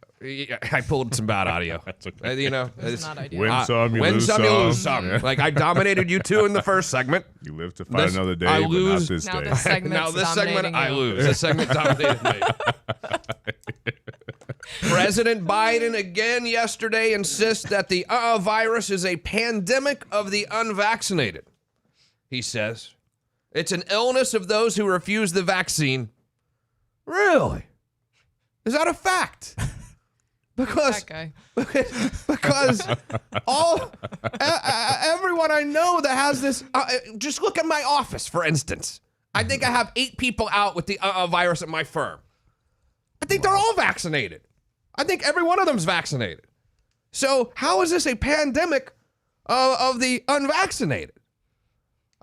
I pulled some bad audio. Okay. It's not ideal. Win some, you win lose some, you some. lose some. Yeah. Like, I dominated you two in the first segment. You live to fight another day, I but lose. not this Now day. this segment's Now this segment, dominating I you. lose. This segment dominated me. President Biden again yesterday insists that the virus is a pandemic of the unvaccinated. He says it's an illness of those who refuse the vaccine. Really? Is that a fact? Because That guy. because everyone I know that has this, just look at my office, for instance. I think I have 8 people out with the virus at my firm. I think they're all vaccinated. I think every one of them's vaccinated. So how is this a pandemic of the unvaccinated?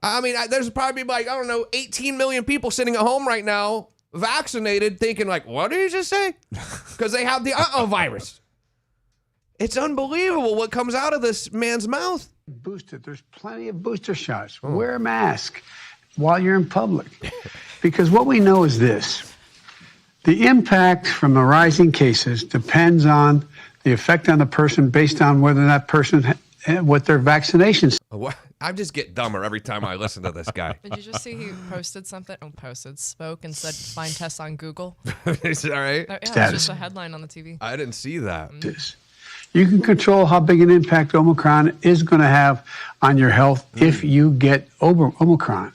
I mean, there's probably like, 18 million people sitting at home right now, vaccinated, thinking like, what did you just say? Because they have the virus. It's unbelievable what comes out of this man's mouth. Boosted. There's plenty of booster shots. Wear a mask while you're in public. Because what we know is this. The impact from the rising cases depends on the effect on the person based on whether that person, what their vaccinations. I just get dumber every time I listen to this guy. Did you just see he posted something? Spoke and said find tests on Google. Is that right? Yeah, it was Status. just a headline on the TV. I didn't see that. You can control how big an impact Omicron is going to have on your health if you get Omicron.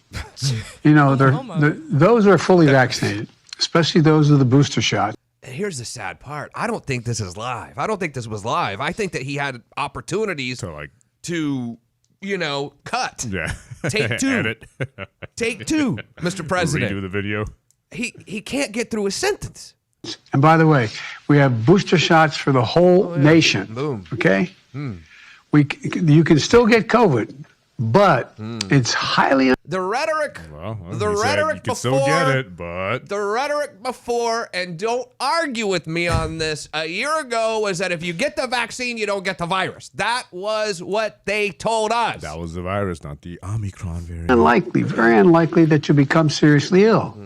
Those are fully vaccinated, especially those with the booster shot. Here's the sad part. I don't think this is live. I don't think this was live. I think that he had opportunities to cut. Yeah. Take 2. Edit. Take 2, Mr. President. Redo the video. He can't get through a sentence. And by the way, we have booster shots for the whole nation. Boom. Okay? You can still get COVID, but it's highly... The rhetoric, you can still get it, but the rhetoric before, and don't argue with me on this, a year ago was that if you get the vaccine, you don't get the virus. That was what they told us. that was the virus, not the Omicron variant. very unlikely that you become seriously ill.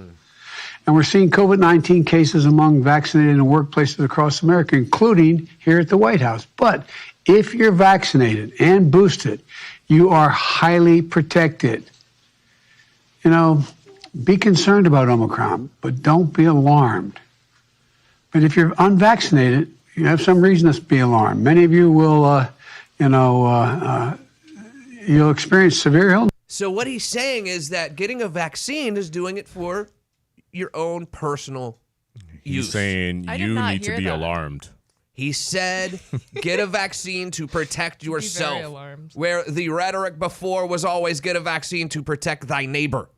And we're seeing COVID-19 cases among vaccinated in workplaces across America, including here at the White House. But if you're vaccinated and boosted, you are highly protected. Be concerned about Omicron, but don't be alarmed. But if you're unvaccinated, you have some reason to be alarmed. Many of you will, you'll experience severe illness. So what he's saying is that getting a vaccine is doing it for your own personal use. He's saying you need to be alarmed. He said, get a vaccine to protect yourself. Very alarmed. Where the rhetoric before was always get a vaccine to protect thy neighbor.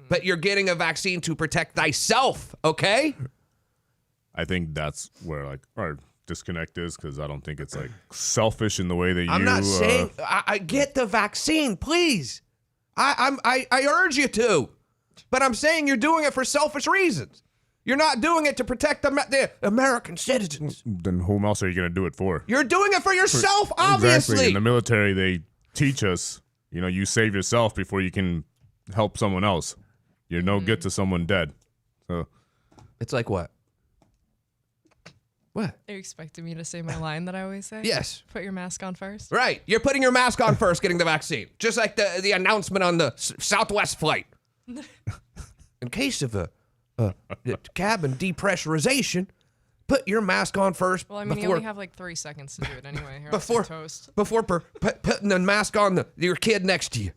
But you're getting a vaccine to protect thyself, okay? I think that's where our disconnect is, because I don't think it's selfish in the way that I'm not saying I get the vaccine, please. I urge you to. But I'm saying you're doing it for selfish reasons. You're not doing it to protect the American citizens. Then whom else are you going to do it for? You're doing it for yourself, obviously. Exactly. In the military, they teach us, you save yourself before you can help someone else. You're no good to someone dead. So it's like what? What? Are you expecting me to say my line that I always say? Yes. Put your mask on first. Right. You're putting your mask on first, getting the vaccine. Just like the announcement on the Southwest flight. In case of a cabin depressurization, put your mask on first. Well, I mean, you only have 3 seconds to do it anyway. Here, before putting the mask on your kid next to you.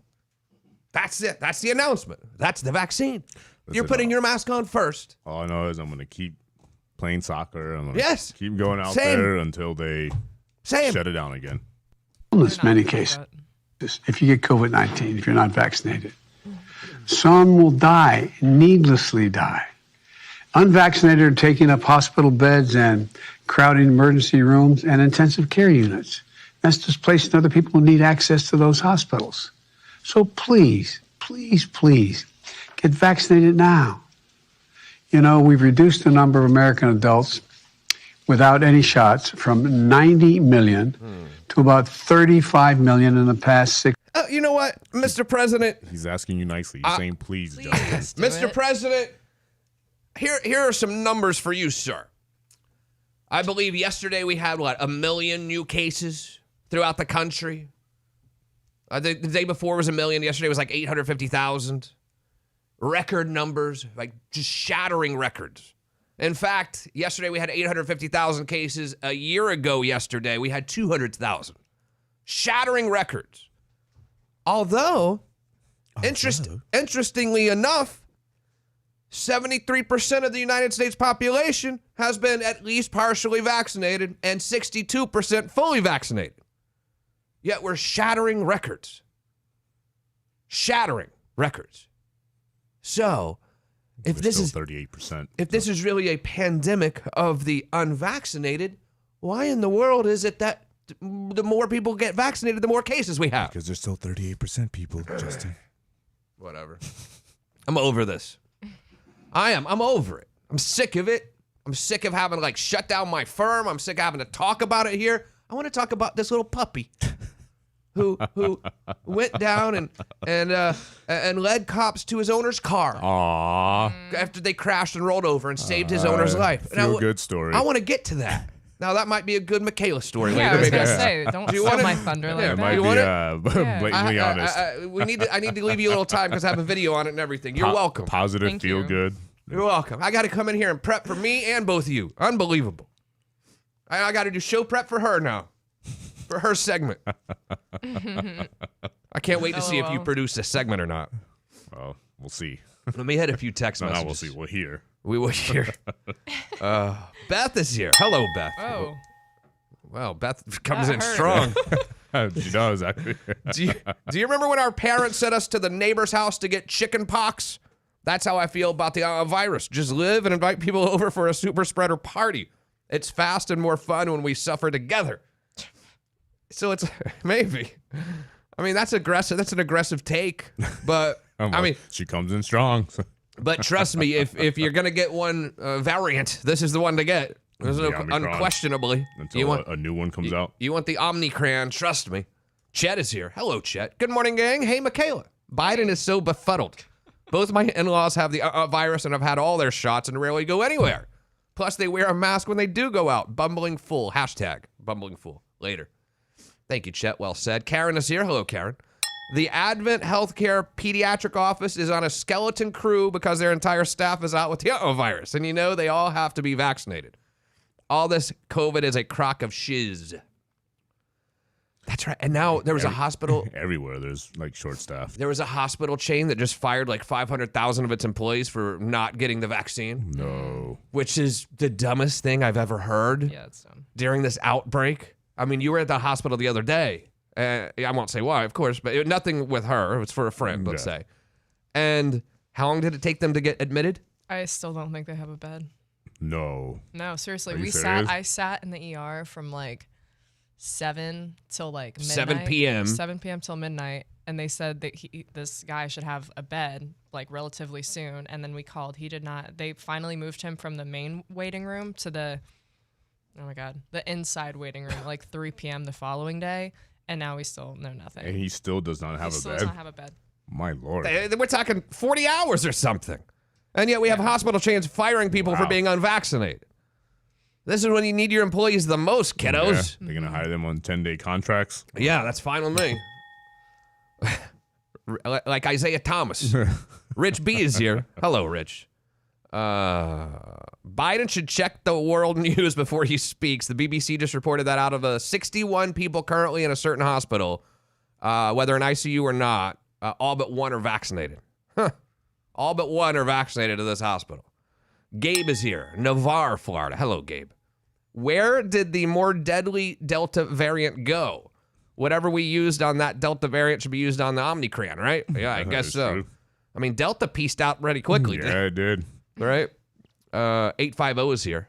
That's it. That's the announcement. That's the vaccine. You're putting your mask on first. All I know is I'm going to keep playing soccer. I'm going to keep going out there until they shut it down again. In many cases, if you get COVID-19, if you're not vaccinated, some will die, needlessly die. Unvaccinated are taking up hospital beds and crowding emergency rooms and intensive care units. That's displacing other people who need access to those hospitals. So please, please, please, get vaccinated now. We've reduced the number of American adults without any shots from 90 million to about 35 million in the past 6. you know what, Mr. President? He's asking you nicely. You're saying please, Justin. Mr. President, here are some numbers for you, sir. I believe yesterday we had, 1 million new cases throughout the country. The day before was 1 million. Yesterday was like 850,000. Record numbers, like just shattering records. In fact, yesterday we had 850,000 cases. A year ago yesterday, we had 200,000. Shattering records. Although, interestingly enough, 73% of the United States population has been at least partially vaccinated and 62% fully vaccinated. Yet we're shattering records. Shattering records. So, if this is 38%, if this is really a pandemic of the unvaccinated, why in the world is it that the more people get vaccinated, the more cases we have? Because there's still 38% people, Justin. Whatever. I'm over this. I am. I'm over it. I'm sick of it. I'm sick of having to shut down my firm. I'm sick of having to talk about it here. I want to talk about this little puppy who went down and led cops to his owner's car. Aww. After they crashed and rolled over and saved his owner's life. Feel good story. I want to get to that. Now that might be a good Makaila story. Yeah, later. I was gonna say, don't Do you steal want my thunder like that. Might be blatantly honest. I need to leave you a little time because I have a video on it and everything. You're welcome. Positive, Thank feel you. good. You're welcome. I got to come in here and prep for me and both of you. Unbelievable. I got to do show prep for her now. For her segment. I can't wait to see if you produce a segment or not. Well, we'll see. Let me hit a few text messages. No, we'll see. We'll hear. We will hear. Beth is here. Hello, Beth. Oh. Well, Beth comes That in hurt. strong. She does, actually. Do you remember when our parents sent us to the neighbor's house to get chicken pox? That's how I feel about the virus. Just live and invite people over for a super spreader party. It's fast and more fun when we suffer together. So it's maybe. I mean, that's aggressive. That's an aggressive take. But I mean, she comes in strong. But trust me, if you're gonna get one variant, this is the one to get. There's no, unquestionably. Until a new one comes out. You want the Omnicran, trust me. Chet is here. Hello, Chet. Good morning, gang. Hey, Makaila. Biden is so befuddled. Both my in-laws have the virus and have had all their shots and rarely go anywhere. Plus, they wear a mask when they do go out. Bumbling fool. Hashtag bumbling fool. Later. Thank you, Chet. Well said. Karen is here. Hello, Karen. The Advent Healthcare Pediatric Office is on a skeleton crew because their entire staff is out with the virus. And you know, they all have to be vaccinated. All this COVID is a crock of shiz. That's right. And now there was a hospital. Everywhere there's short staff. There was a hospital chain that just fired 500,000 of its employees for not getting the vaccine. No. Which is the dumbest thing I've ever heard. Yeah, it's dumb. During this outbreak. I mean, you were at the hospital the other day. I won't say why, of course, but nothing with her. It was for a friend, let's say. And how long did it take them to get admitted? I still don't think they have a bed. No. No, seriously. Are you serious? I sat in the ER from 7 till midnight. 7 p.m. 7 p.m. till midnight. And they said that this guy should have a bed relatively soon. And then we called. He did not. They finally moved him from the main waiting room to the inside waiting room at 3 p.m. the following day. And now we still know nothing. And he still does not have He a still bed. does not have a bed. My Lord. We're talking 40 hours or something. And yet we have hospital chains firing people for being unvaccinated. This is when you need your employees the most, kiddos. Yeah, they're going to hire them on 10-day contracts. Yeah, that's fine with me. Like Isaiah Thomas. Rich B is here. Hello, Rich. Biden should check the world news before he speaks. The BBC just reported that out of 61 people currently in a certain hospital, whether in ICU or not, all but one are vaccinated. Huh. All but one are vaccinated at this hospital. Gabe is here. Navarre, Florida. Hello, Gabe. Where did the more deadly Delta variant go? Whatever we used on that Delta variant should be used on the Omnicran, right? Yeah, I guess so. True. I mean, Delta pieced out pretty quickly. Yeah, it did. Right? 850 is here.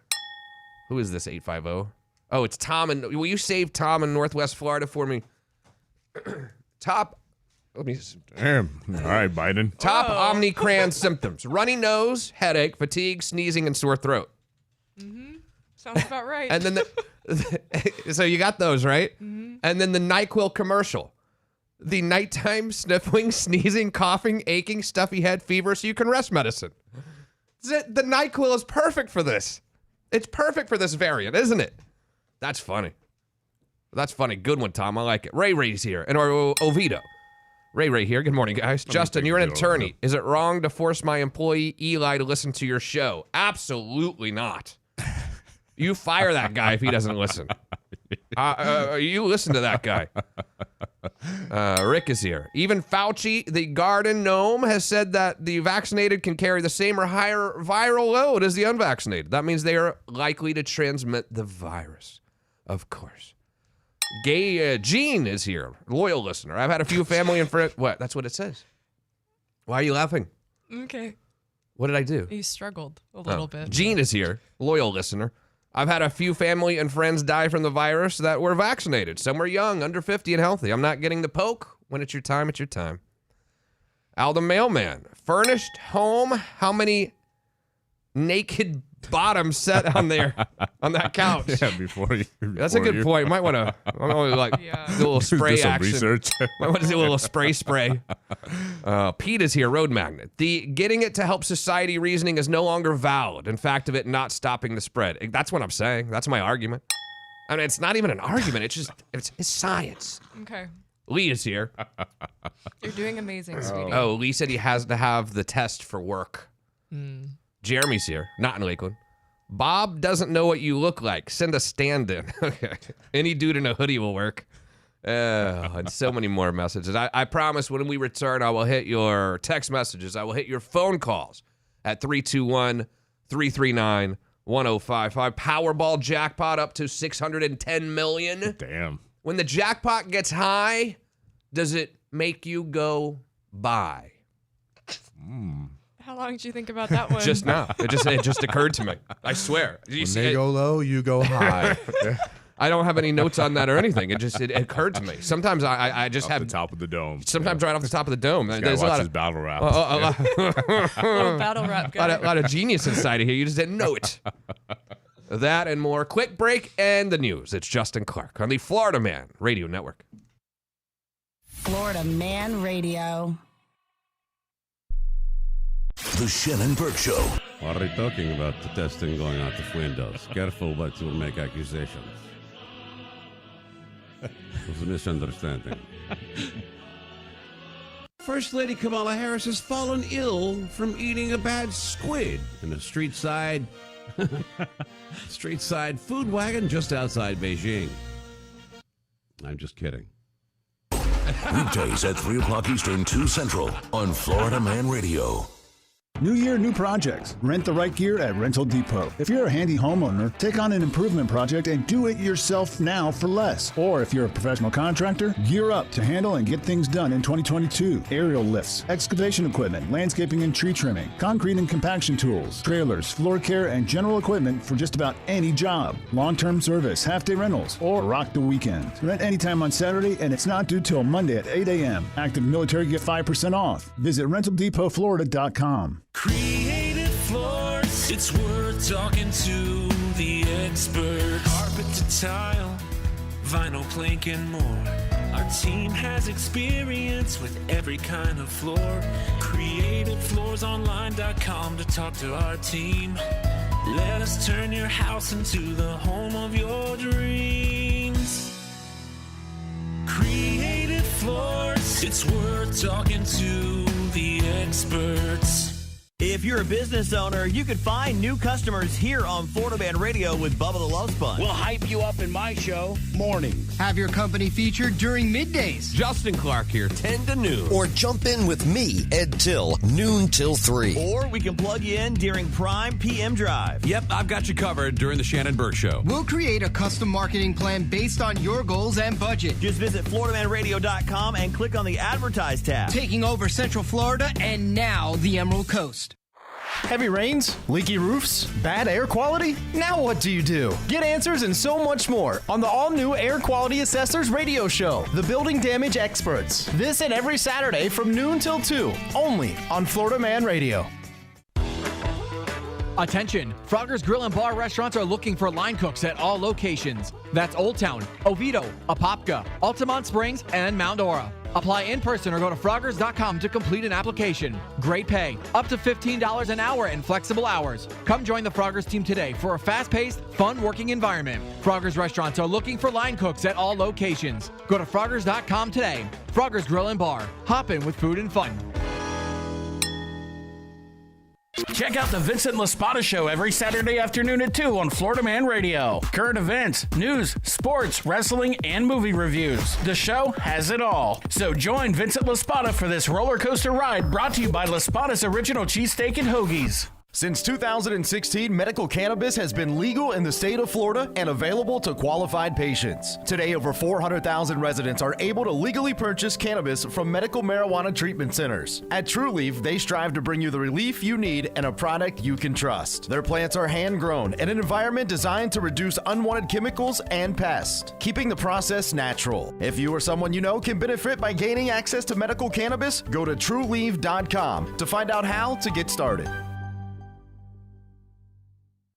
Who is this 850? Oh, it's Tom. And will you save Tom in Northwest Florida for me? Top. Let me. Damn. All right, Biden. Top Omnicran symptoms: runny nose, headache, fatigue, sneezing, and sore throat. Mm-hmm. Sounds about right. And then so you got those, right? Mm-hmm. And then the NyQuil commercial. the nighttime sniffling, sneezing, coughing, aching, stuffy head, fever, so you can rest medicine. The NyQuil is perfect for this. It's perfect for this variant, isn't it? That's funny. That's funny. Good one, Tom. I like it. Ray's here. And Oviedo. Ray here. Good morning, guys. Justin, you're an attorney. Is it wrong to force my employee Eli to listen to your show? Absolutely not. You fire that guy if he doesn't listen. You listen to that guy. Rick is here. Even Fauci, the garden gnome, has said that the vaccinated can carry the same or higher viral load as the unvaccinated. That means they are likely to transmit the virus. Of course. Gene is here. Loyal listener. I've had a few family and friends. What? That's what it says. Why are you laughing? Okay. What did I do? You struggled a little bit. Gene is here. Loyal listener. I've had a few family and friends die from the virus that were vaccinated. Some were young, under 50 and healthy. I'm not getting the poke. When it's your time, it's your time. Al the mailman. Furnished home. How many naked bottoms set on there on that couch? Yeah, before you. That's a good point. Might want to do a little spray do some action. research. Might want to do a little spray. Pete is here. Road magnet. The getting it to help society reasoning is no longer valid. In fact, of it not stopping the spread. That's what I'm saying. That's my argument. I mean, it's not even an argument. It's just it's science. Okay. Lee is here. You're doing amazing, sweetie. Oh, Lee said he has to have the test for work. Jeremy's here, not in Lakeland. Bob doesn't know what you look like. Send a stand-in. Okay. Any dude in a hoodie will work. And so many more messages. I promise when we return, I will hit your text messages. I will hit your phone calls at 321-339-1055. Powerball jackpot up to $610 million. Damn. When the jackpot gets high, does it make you go buy? How long did you think about that one? Just now. It just occurred to me. I swear. When they go low, you go high. I don't have any notes on that or anything. It occurred to me. Sometimes I just off have the top of the dome. Sometimes right off the top of the dome. There's watch his battle rap. Little battle rap guy. A lot of genius inside of here. You just didn't know it. That and more. Quick break and the news. It's Justin Clark on the Florida Man Radio Network. Florida Man Radio. The Shannon Burke Show. What are they talking about? The testing going out the windows. Careful what you will make accusations. It was a misunderstanding. First Lady Kamala Harris has fallen ill from eating a bad squid in a street side food wagon just outside Beijing. I'm just kidding. Weekdays at 3 o'clock Eastern, 2 Central on Florida Man Radio. New year, new projects. Rent the right gear at Rental Depot. If you're a handy homeowner, take on an improvement project and do it yourself now for less. Or if you're a professional contractor, gear up to handle and get things done in 2022. Aerial lifts, excavation equipment, landscaping and tree trimming, concrete and compaction tools, trailers, floor care, and general equipment for just about any job. Long-term service, half-day rentals, or rock the weekend. Rent anytime on Saturday, and it's not due till Monday at 8 a.m. Active military get 5% off. Visit RentalDepotFlorida.com. Creative floors, it's worth talking to the expert. Carpet to tile, vinyl plank and more. Our team has experience with every kind of floor. CreativeFloorsOnline.com to talk to our team. Let us turn your house into the home of your dreams. Creative Floors, it's worth talking to the experts. If you're a business owner, you could find new customers here on Florida Man Radio with Bubba the Love Sponge. We'll hype you up in my show. Mornings. Have your company featured during middays. Justin Clark here, 10 to noon. Or jump in with me, Ed Till, noon till 3. Or we can plug you in during prime PM drive. Yep, I've got you covered during the Shannon Burke Show. We'll create a custom marketing plan based on your goals and budget. Just visit FloridaManRadio.com and click on the Advertise tab. Taking over Central Florida and now the Emerald Coast. Heavy rains? Leaky roofs? Bad air quality? Now what do? Get answers and so much more on the all-new Air Quality Assessors radio show, The Building Damage Experts. This and every Saturday from noon till 2, only on Florida Man Radio. Attention, Frogger's Grill and Bar restaurants are looking for line cooks at all locations. That's Old Town, Oviedo, Apopka, Altamont Springs, and Mount Ora. Apply in person or go to Froggers.com to complete an application. Great pay, up to $15 an hour and flexible hours. Come join the Froggers team today for a fast-paced, fun working environment. Froggers restaurants are looking for line cooks at all locations. Go to Froggers.com today. Froggers Grill and Bar. Hop in with food and fun. Check out the Vincent LaSpada Show every Saturday afternoon at 2 on Florida Man Radio. Current events, news, sports, wrestling, and movie reviews. The show has it all. So join Vincent LaSpada for this roller coaster ride brought to you by LaSpada's Original Cheesesteak and Hoagies. Since 2016, medical cannabis has been legal in the state of Florida and available to qualified patients. Today, over 400,000 residents are able to legally purchase cannabis from medical marijuana treatment centers. At TrueLeaf, they strive to bring you the relief you need and a product you can trust. Their plants are hand-grown in an environment designed to reduce unwanted chemicals and pests, keeping the process natural. If you or someone you know can benefit by gaining access to medical cannabis, go to TrueLeaf.com to find out how to get started.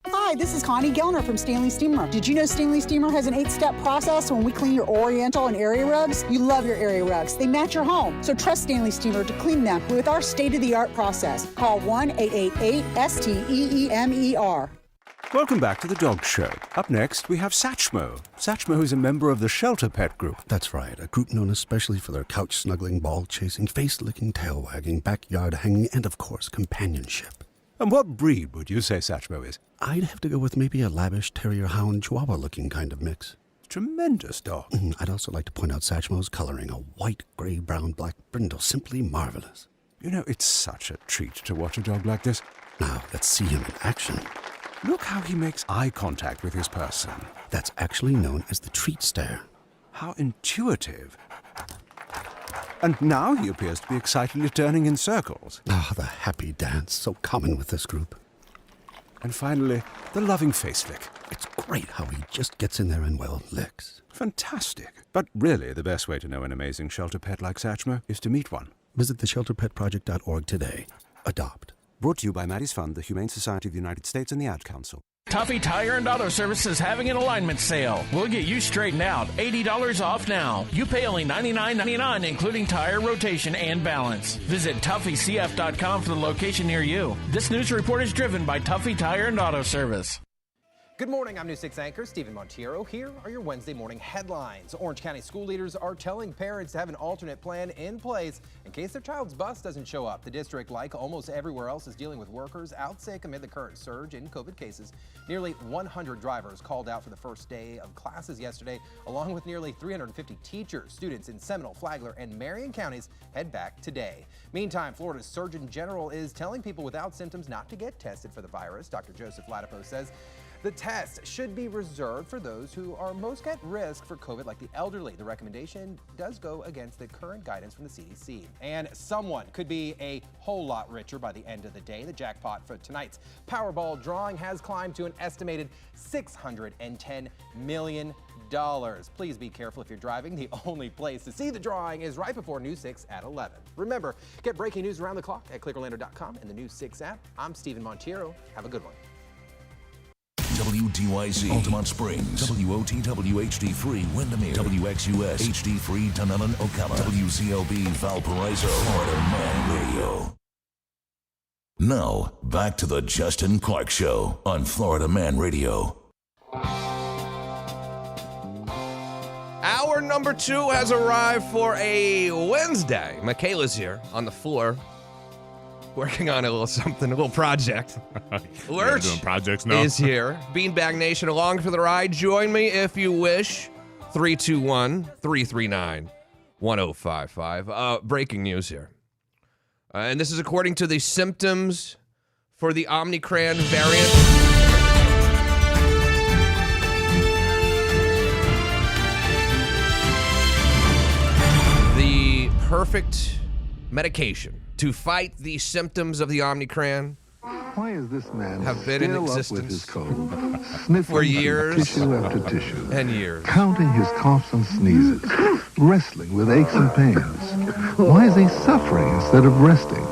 Hi, this is Connie Gellner from Stanley Steamer. Did you know Stanley Steamer has an 8-step process when we clean your Oriental and area rugs? You love your area rugs. They match your home. So trust Stanley Steamer to clean them with our state-of-the-art process. Call 1-888-STEEMER. Welcome back to the Dog Show. Up next, we have Satchmo. Satchmo is a member of the Shelter Pet Group. That's right, a group known especially for their couch-snuggling, ball-chasing, face-licking, tail-wagging, backyard-hanging, and, of course, companionship. And what breed would you say Satchmo is? I'd have to go with maybe a lavish terrier hound chihuahua-looking kind of mix. Tremendous dog. I'd also like to point out Satchmo's coloring, a white, gray, brown, black brindle, simply marvelous. You know, it's such a treat to watch a dog like this. Now, let's see him in action. Look how he makes eye contact with his person. That's actually known as the treat stare. How intuitive. And now he appears to be excitedly turning in circles. Ah, the happy dance, so common with this group. And finally, the loving face lick. It's great how he just gets in there and, well, licks. Fantastic. But really, the best way to know an amazing shelter pet like Satchmo is to meet one. Visit theshelterpetproject.org today. Adopt. Brought to you by Maddie's Fund, the Humane Society of the United States, and the Ad Council. Tuffy Tire and Auto Service is having an alignment sale. We'll get you straightened out. $80 off now. You pay only $99.99, including tire rotation and balance. Visit TuffyCF.com for the location near you. This news report is driven by Tuffy Tire and Auto Service. Good morning, I'm News 6 anchor Stephen Montiero. Here are your Wednesday morning headlines. Orange County school leaders are telling parents to have an alternate plan in place in case their child's bus doesn't show up. The district, like almost everywhere else, is dealing with workers out sick amid the current surge in COVID cases. Nearly 100 drivers called out for the first day of classes yesterday, along with nearly 350 teachers. Students in Seminole, Flagler, and Marion counties head back today. Meantime, Florida's Surgeon General is telling people without symptoms not to get tested for the virus. Dr. Joseph Ladapo says the test should be reserved for those who are most at risk for COVID, like the elderly. The recommendation does go against the current guidance from the CDC. And someone could be a whole lot richer by the end of the day. The jackpot for tonight's Powerball drawing has climbed to an estimated $610 million. Please be careful if you're driving. The only place to see the drawing is right before News 6 at 11. Remember, get breaking news around the clock at clickorlando.com and the News 6 app. I'm Stephen Montiero. Have a good one. WDYZ, Altamont Springs, WOTW HD3, Windermere, WXUS, HD3, Dunedin, Ocala, WZLB, Valparaiso, Florida Man Radio. Now, back to the Justin Clark Show on Florida Man Radio. Hour number 2 has arrived for a Wednesday. Makaila's here on the floor, working on a little project. Lurch doing projects now. is here. Beanbag Nation along for the ride. Join me if you wish. 321-339-1055. Breaking news here. And this is according to the symptoms for the Omicron variant. The perfect medication to fight the symptoms of the Omicron. Why is this man have been in still up existence with his cold, sniffing for years tissue after tissue, and years, counting his coughs and sneezes, wrestling with aches and pains? Why is he suffering instead of resting?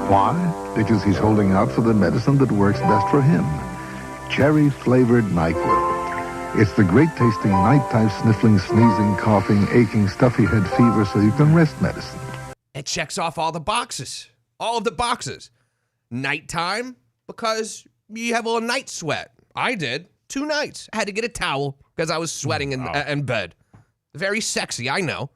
Why? Because he's holding out for the medicine that works best for him. Cherry-flavored NyQuil. It's the great tasting nighttime sniffling, sneezing, coughing, aching, stuffy head fever so you can rest medicine. It checks off all the boxes. All of the boxes. Nighttime, because you have a little night sweat. I did. 2 nights. I had to get a towel because I was sweating in bed. Very sexy, I know.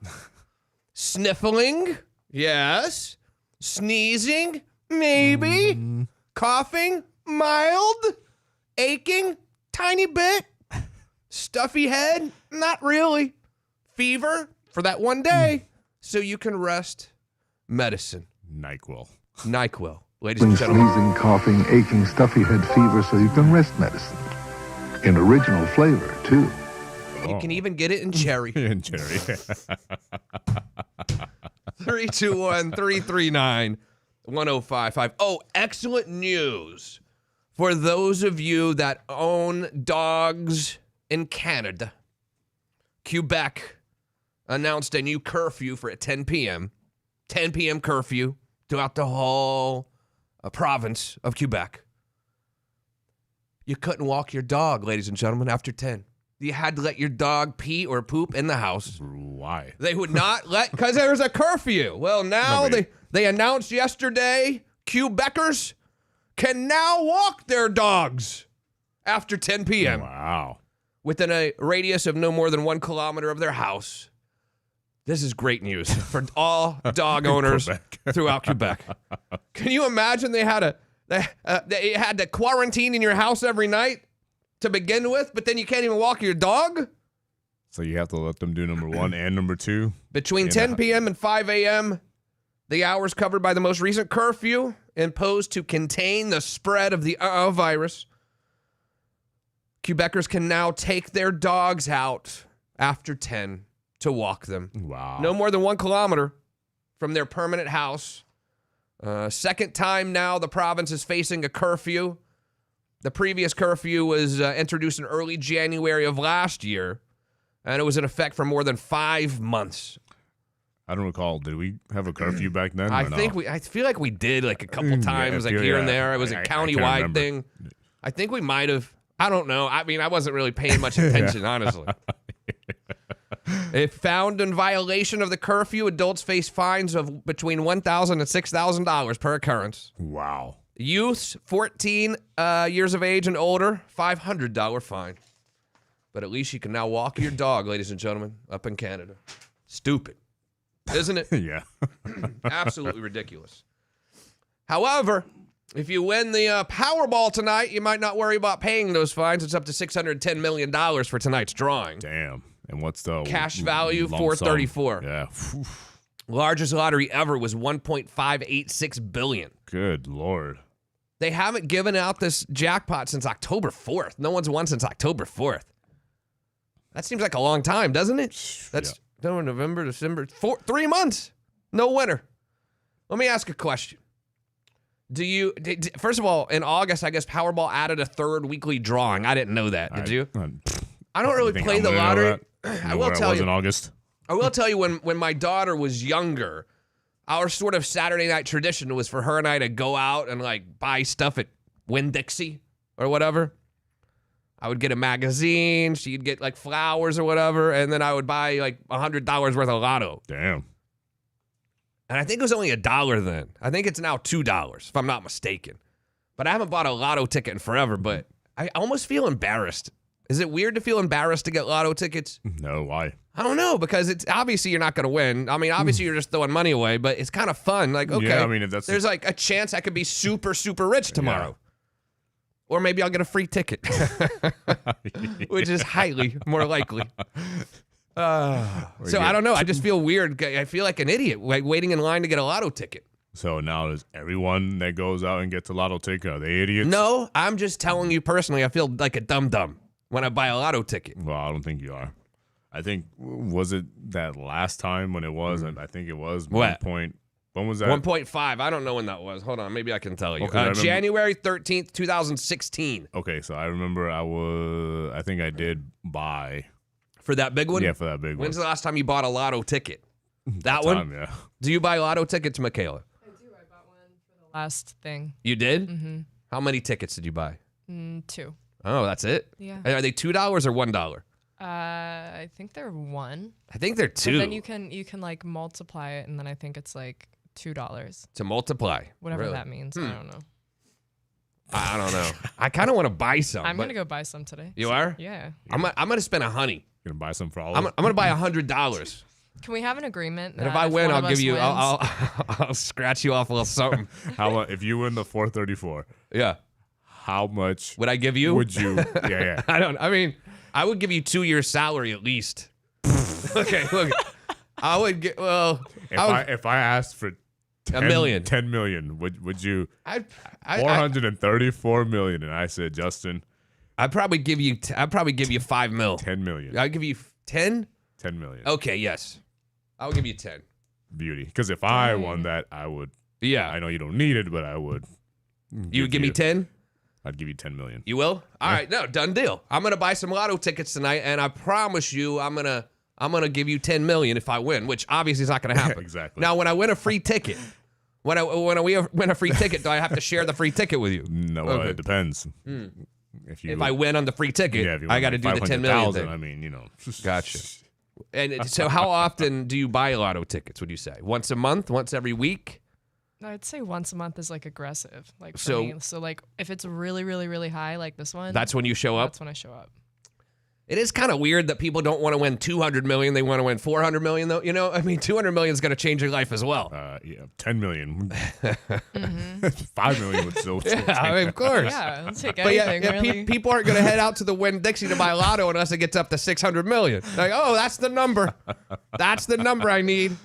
Sniffling, yes. Sneezing, maybe. Coughing, mild. Aching, tiny bit. Stuffy head, not really. Fever for that one day, so you can rest medicine. NyQuil. NyQuil. Ladies and gentlemen. Sneezing, coughing, aching, stuffy head fever so you can rest medicine. In original flavor, too. You can even get it in cherry. In cherry. 321-339-1055. Oh, excellent news for those of you that own dogs in Canada. Quebec announced a new curfew for 10 p.m. 10 p.m. curfew throughout the whole province of Quebec. You couldn't walk your dog, ladies and gentlemen, after 10. You had to let your dog pee or poop in the house. Why? They would not let, because there was a curfew. Well, now they announced yesterday, Quebecers can now walk their dogs after 10 p.m. Wow. Within a radius of no more than 1 kilometer of their house. This is great news for all dog owners throughout Quebec. Can you imagine they had to quarantine in your house every night to begin with, but then you can't even walk your dog? So you have to let them do number 1 and number 2? Between 10 p.m. and 5 a.m., the hours covered by the most recent curfew imposed to contain the spread of the virus. Quebecers can now take their dogs out after 10 to walk them. Wow. No more than 1 kilometer from their permanent house. Second time now the province is facing a curfew. The previous curfew was introduced in early January of last year, and it was in effect for more than 5 months. I don't recall. Did we have a curfew back then? I feel like we did like a couple times, like here and there. It was a countywide thing. I think we might have. I don't know. I mean, I wasn't really paying much attention, honestly. If found in violation of the curfew, adults face fines of between $1,000 and $6,000 per occurrence. Wow. Youths 14 years of age and older, $500 fine. But at least you can now walk your dog, ladies and gentlemen, up in Canada. Stupid, isn't it? Yeah. Absolutely ridiculous. However, if you win the Powerball tonight, you might not worry about paying those fines. It's up to $610 million for tonight's drawing. Damn. And what's the cash value? $434. Yeah. Largest lottery ever was $1.586 billion. Good Lord. They haven't given out this jackpot since October 4th. No one's won since October 4th. That seems like a long time, doesn't it? That's November, December, 3 months. No winner. Let me ask a question. First of all, in August, I guess Powerball added a third weekly drawing. I didn't know that. Did you? I don't really play the lottery. I will tell you. In August. I will tell you when my daughter was younger, our sort of Saturday night tradition was for her and I to go out and like buy stuff at Winn-Dixie or whatever. I would get a magazine. She'd get like flowers or whatever. And then I would buy like $100 worth of lotto. Damn. And I think it was only $1 then. I think it's now $2 if I'm not mistaken. But I haven't bought a lotto ticket in forever, but I almost feel embarrassed. Is it weird to feel embarrassed to get lotto tickets? No, why? I don't know, because it's obviously you're not going to win. I mean, obviously you're just throwing money away, but it's kind of fun. Like, okay, yeah, I mean, if that's there's like a chance I could be super, super rich tomorrow. Yeah. Or maybe I'll get a free ticket, which is highly more likely. So I don't know. I just feel weird. I feel like an idiot waiting in line to get a lotto ticket. So now is everyone that goes out and gets a lotto ticket, are they idiots? No, I'm just telling you personally, I feel like a dum-dum when I buy a lotto ticket. Well, I don't think you are. I think, was it that last time when it was? I think it was 1 point. When was that? 1.5. I don't know when that was. Hold on. Maybe I can tell you. Okay, January 13th, 2016. Okay, so I remember I think I did buy. For that big one? Yeah, for that big one. When's the last time you bought a lotto ticket? That one? Yeah. Do you buy lotto tickets, Makaila? I do. I bought one for the last thing. You did? Mm-hmm. How many tickets did you buy? 2. Oh, that's it? Yeah. Are they $2 or $1? I think they're 1. I think they're 2. But then you can like multiply it, and then I think it's like $2 to multiply. Whatever Really? that means. I don't know. I don't know. I kind of want to buy some. I'm gonna go buy some today. You are? Yeah. I'm gonna spend $100. You're gonna buy some for all. I'm gonna buy $100. Can we have an agreement? And that if I win, one I'll of give us you. wins- I'll scratch you off a little something. How about if you win the 434? Yeah. How much would I give you? Would you? Yeah. I mean, I would give you 2 years' salary at least. Okay, look. I would get. Well, if I asked for 10 million. 10 million, would you? I 434 million, and I said, Justin, I'd probably give you 5 mil. 10 million. I'd give you 10. 10 million. Okay, yes, I'll give you 10. Beauty. Because if I won that, I would. Yeah. I know you don't need it, but I would. You would give me 10? I'd give you 10 million. You will? All right, no, done deal. I'm gonna buy some lotto tickets tonight, and I promise you, I'm gonna give you 10 million if I win, which obviously is not gonna happen. Exactly. Now, when I win a free ticket, when we win a free ticket, do I have to share the free ticket with you? No, Okay. it depends. If I win on the free ticket, if you I win got to like do the 10 million 500,000, thing. I mean, you know. Gotcha. And so, how often do you buy lotto tickets? Would you say once a month, once every week? I'd say once a month is like aggressive. Like for So- me. So like if it's really, really, really high, like this one. That's when you show up? That's when I show up. It is kind of weird that people don't want to win 200 million. They want to win 400 million, though. You know, I mean, 200 million is going to change your life as well. Yeah, 10 million. 5 million would still change. Yeah, I mean, of course. Yeah, I'll take But yeah, anything, really. people aren't going to head out to the Winn-Dixie to buy lotto unless it gets up to 600 million. Like, oh, that's the number. That's the number I need.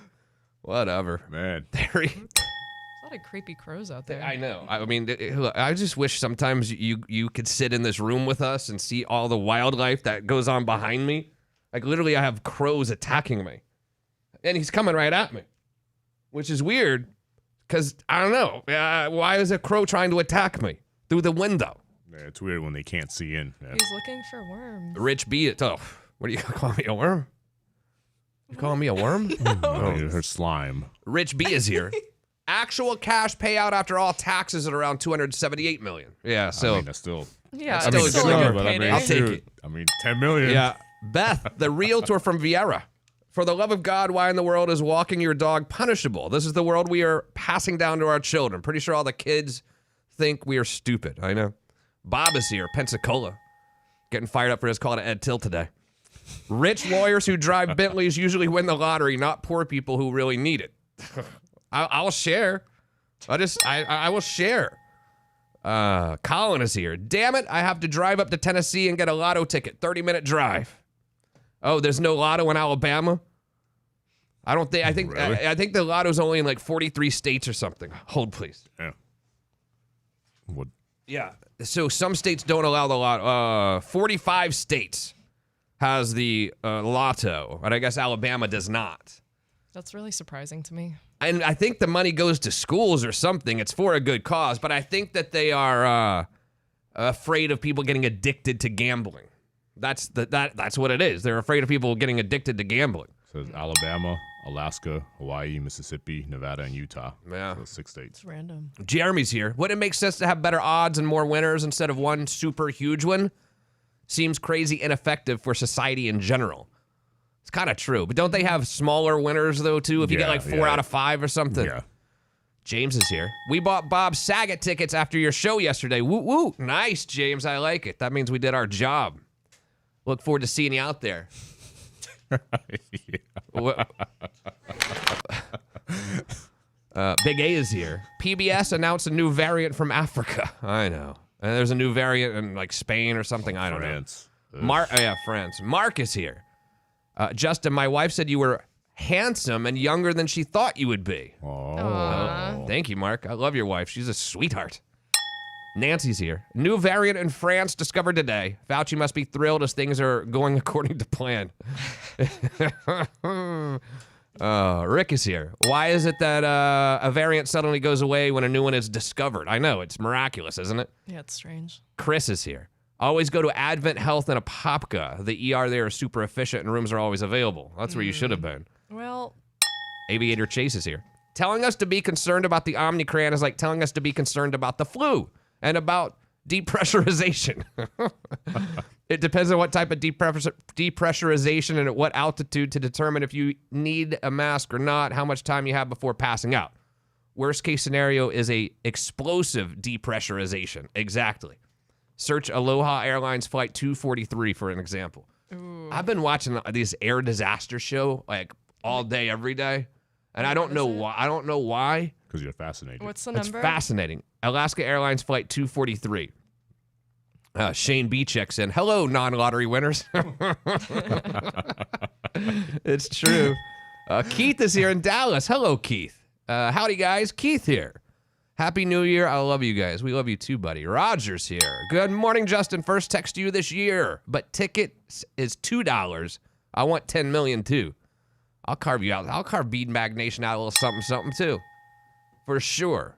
Whatever. Man. There's a lot of creepy crows out there. I know. I mean, I just wish sometimes you could sit in this room with us and see all the wildlife that goes on behind me. Like, literally, I have crows attacking me. And he's coming right at me, which is weird because, I don't know. Why is a crow trying to attack me through the window? Yeah, it's weird when they can't see in. Yeah. He's looking for worms. Rich B. Oh, what are you going to call me, a worm? You calling me a worm? Oh, her slime. Rich B is here. Actual cash payout after all taxes at around 278 million. Yeah, so I mean, that's still. Yeah, that's still still a a good good number. payday. I'll take shoot. it. I mean, 10 million. Yeah. Beth, the realtor from Vieira. For the love of God, why in the world is walking your dog punishable? This is the world we are passing down to our children. Pretty sure all the kids think we are stupid. I know. Bob is here, Pensacola. Getting fired up for his call to Ed Till today. Rich lawyers who drive Bentleys usually win the lottery, not poor people who really need it. I'll share. I will share. Colin is here. Damn it, I have to drive up to Tennessee and get a lotto ticket. 30-minute drive. Oh, there's no lotto in Alabama? I think Really? I think the lotto's only in like 43 states or something. Hold, please. Yeah. What? Yeah. So some states don't allow the lotto. 45 states has the lotto, and I guess Alabama does not. That's really surprising to me. And I think the money goes to schools or something. It's for a good cause, but I think that they are afraid of people getting addicted to gambling. That's what it is. They're afraid of people getting addicted to gambling. So it's Alabama, Alaska, Hawaii, Mississippi, Nevada, and Utah. Yeah. So 6 states. It's random. Jeremy's here. Wouldn't it make sense to have better odds and more winners instead of one super huge one? Seems crazy ineffective for society in general. It's kind of true. But don't they have smaller winners, though, too? If you get like 4 out of 5 or something? Yeah. James is here. We bought Bob Saget tickets after your show yesterday. Woo, woo. Nice, James. I like it. That means we did our job. Look forward to seeing you out there. Big A is here. PBS announced a new variant from Africa. I know. And there's a new variant in like Spain or something. I don't France. know. France. Mark is here. Justin, my wife said you were handsome and younger than she thought you would be. Oh. Thank you, Mark. I love your wife. She's a sweetheart. Nancy's here. New variant in France discovered today. Fauci must be thrilled as things are going according to plan. Rick is here. Why is it that a variant suddenly goes away when a new one is discovered? I know. It's miraculous, isn't it? Yeah, it's strange. Chris is here. Always go to Advent Health and Apopka. The ER there is super efficient and rooms are always available. That's where you should have been. Well, Aviator Chase is here. Telling us to be concerned about the Omicron is like telling us to be concerned about the flu and about Depressurization. It depends on what type of depressurization and at what altitude to determine if you need a mask or not, how much time you have before passing out. Worst case scenario is a explosive depressurization. Exactly. Search Aloha Airlines Flight 243 for an example. Ooh. I've been watching these air disaster show like all day, every day, and I don't know why. I don't know why. Because you're fascinated. What's the It's number? fascinating. Alaska Airlines Flight 243. Shane B checks in. Hello, non-lottery winners. It's true. Keith is here in Dallas. Hello, Keith. Howdy, guys. Keith here. Happy New Year. I love you guys. We love you too, buddy. Roger's here. Good morning, Justin. First text to you this year, but ticket is $2. I want 10 million too. I'll carve you out. I'll carve Beanbag Nation out a little something, something too. For sure.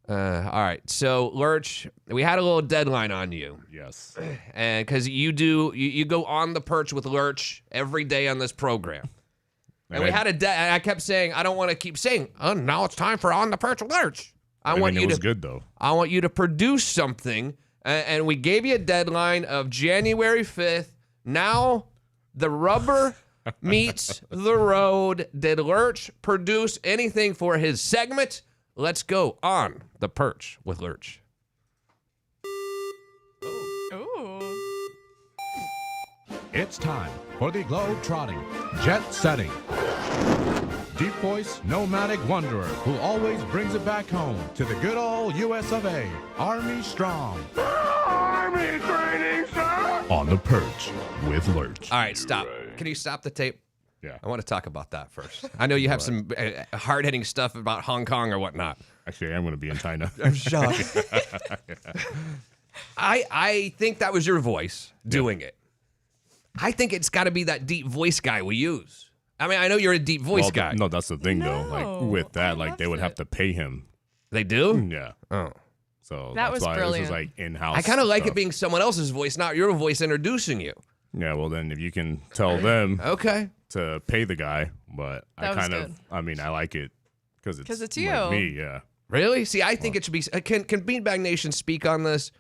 All right. So, Lurch, we had a little deadline on you. Yes. And because you go on the perch with Lurch every day on this program. And we had and I kept saying, I don't want to keep saying, oh, now it's time for On the Perch with Lurch. I mean, it was good, though. I want you to produce something. And we gave you a deadline of January 5th. Now the rubber meets the road. Did Lurch produce anything for his segment? Let's go On the Perch with Lurch. Ooh. It's time for the globe-trotting, jet-setting, deep voice, nomadic wanderer who always brings it back home to the good old US of A. Army strong. Army training, sir! On the Perch with Lurch. All right, stop. Can you stop the tape? Yeah. I want to talk about that first. I know you have some hard-hitting stuff about Hong Kong or whatnot. Actually, I'm going to be in China. I'm shocked. I think that was your voice doing it. I think it's got to be that deep voice guy we use. I mean, I know you're a deep voice guy. No, that's the thing, though. Like, with that, like, they would have to pay him. They do? Yeah. Oh. So That that's was why brilliant. this is, like, in-house I kind of like stuff. it being someone else's voice, not your voice introducing you. Yeah, well, then if you can tell them Okay. to pay the guy, but That I was kind good. of, I mean, I like it because 'Cause it's like you. me, yeah. Really? See, I think it should be. Can Beanbag Nation speak on this?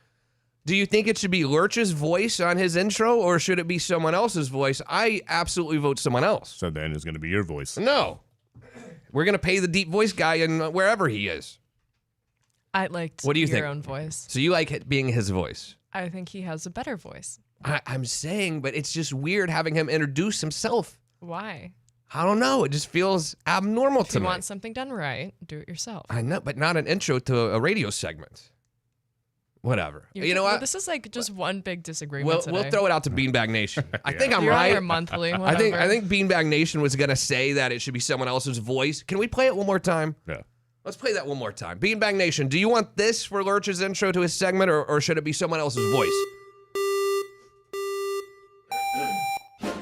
Do you think it should be Lurch's voice on his intro, or should it be someone else's voice? I absolutely vote someone else. So then it's going to be your voice. No. We're going to pay the deep voice guy in wherever he is. I liked What do you your think? own voice. So you like it being his voice? I think he has a better voice. I'm saying, but it's just weird having him introduce himself. Why? I don't know. It just feels abnormal If to you me. want something done right, do it yourself. I know, but not an intro to a radio segment. Whatever. You know well, what? this is like just one big disagreement We'll today. throw it out to Beanbag Nation. I think I'm You're on right. your monthly, I think whatever. Beanbag Nation was gonna say that it should be someone else's voice. Can we play it one more time? Yeah. Let's play that one more time. Beanbag Nation, do you want this for Lurch's intro to his segment, or should it be someone else's voice?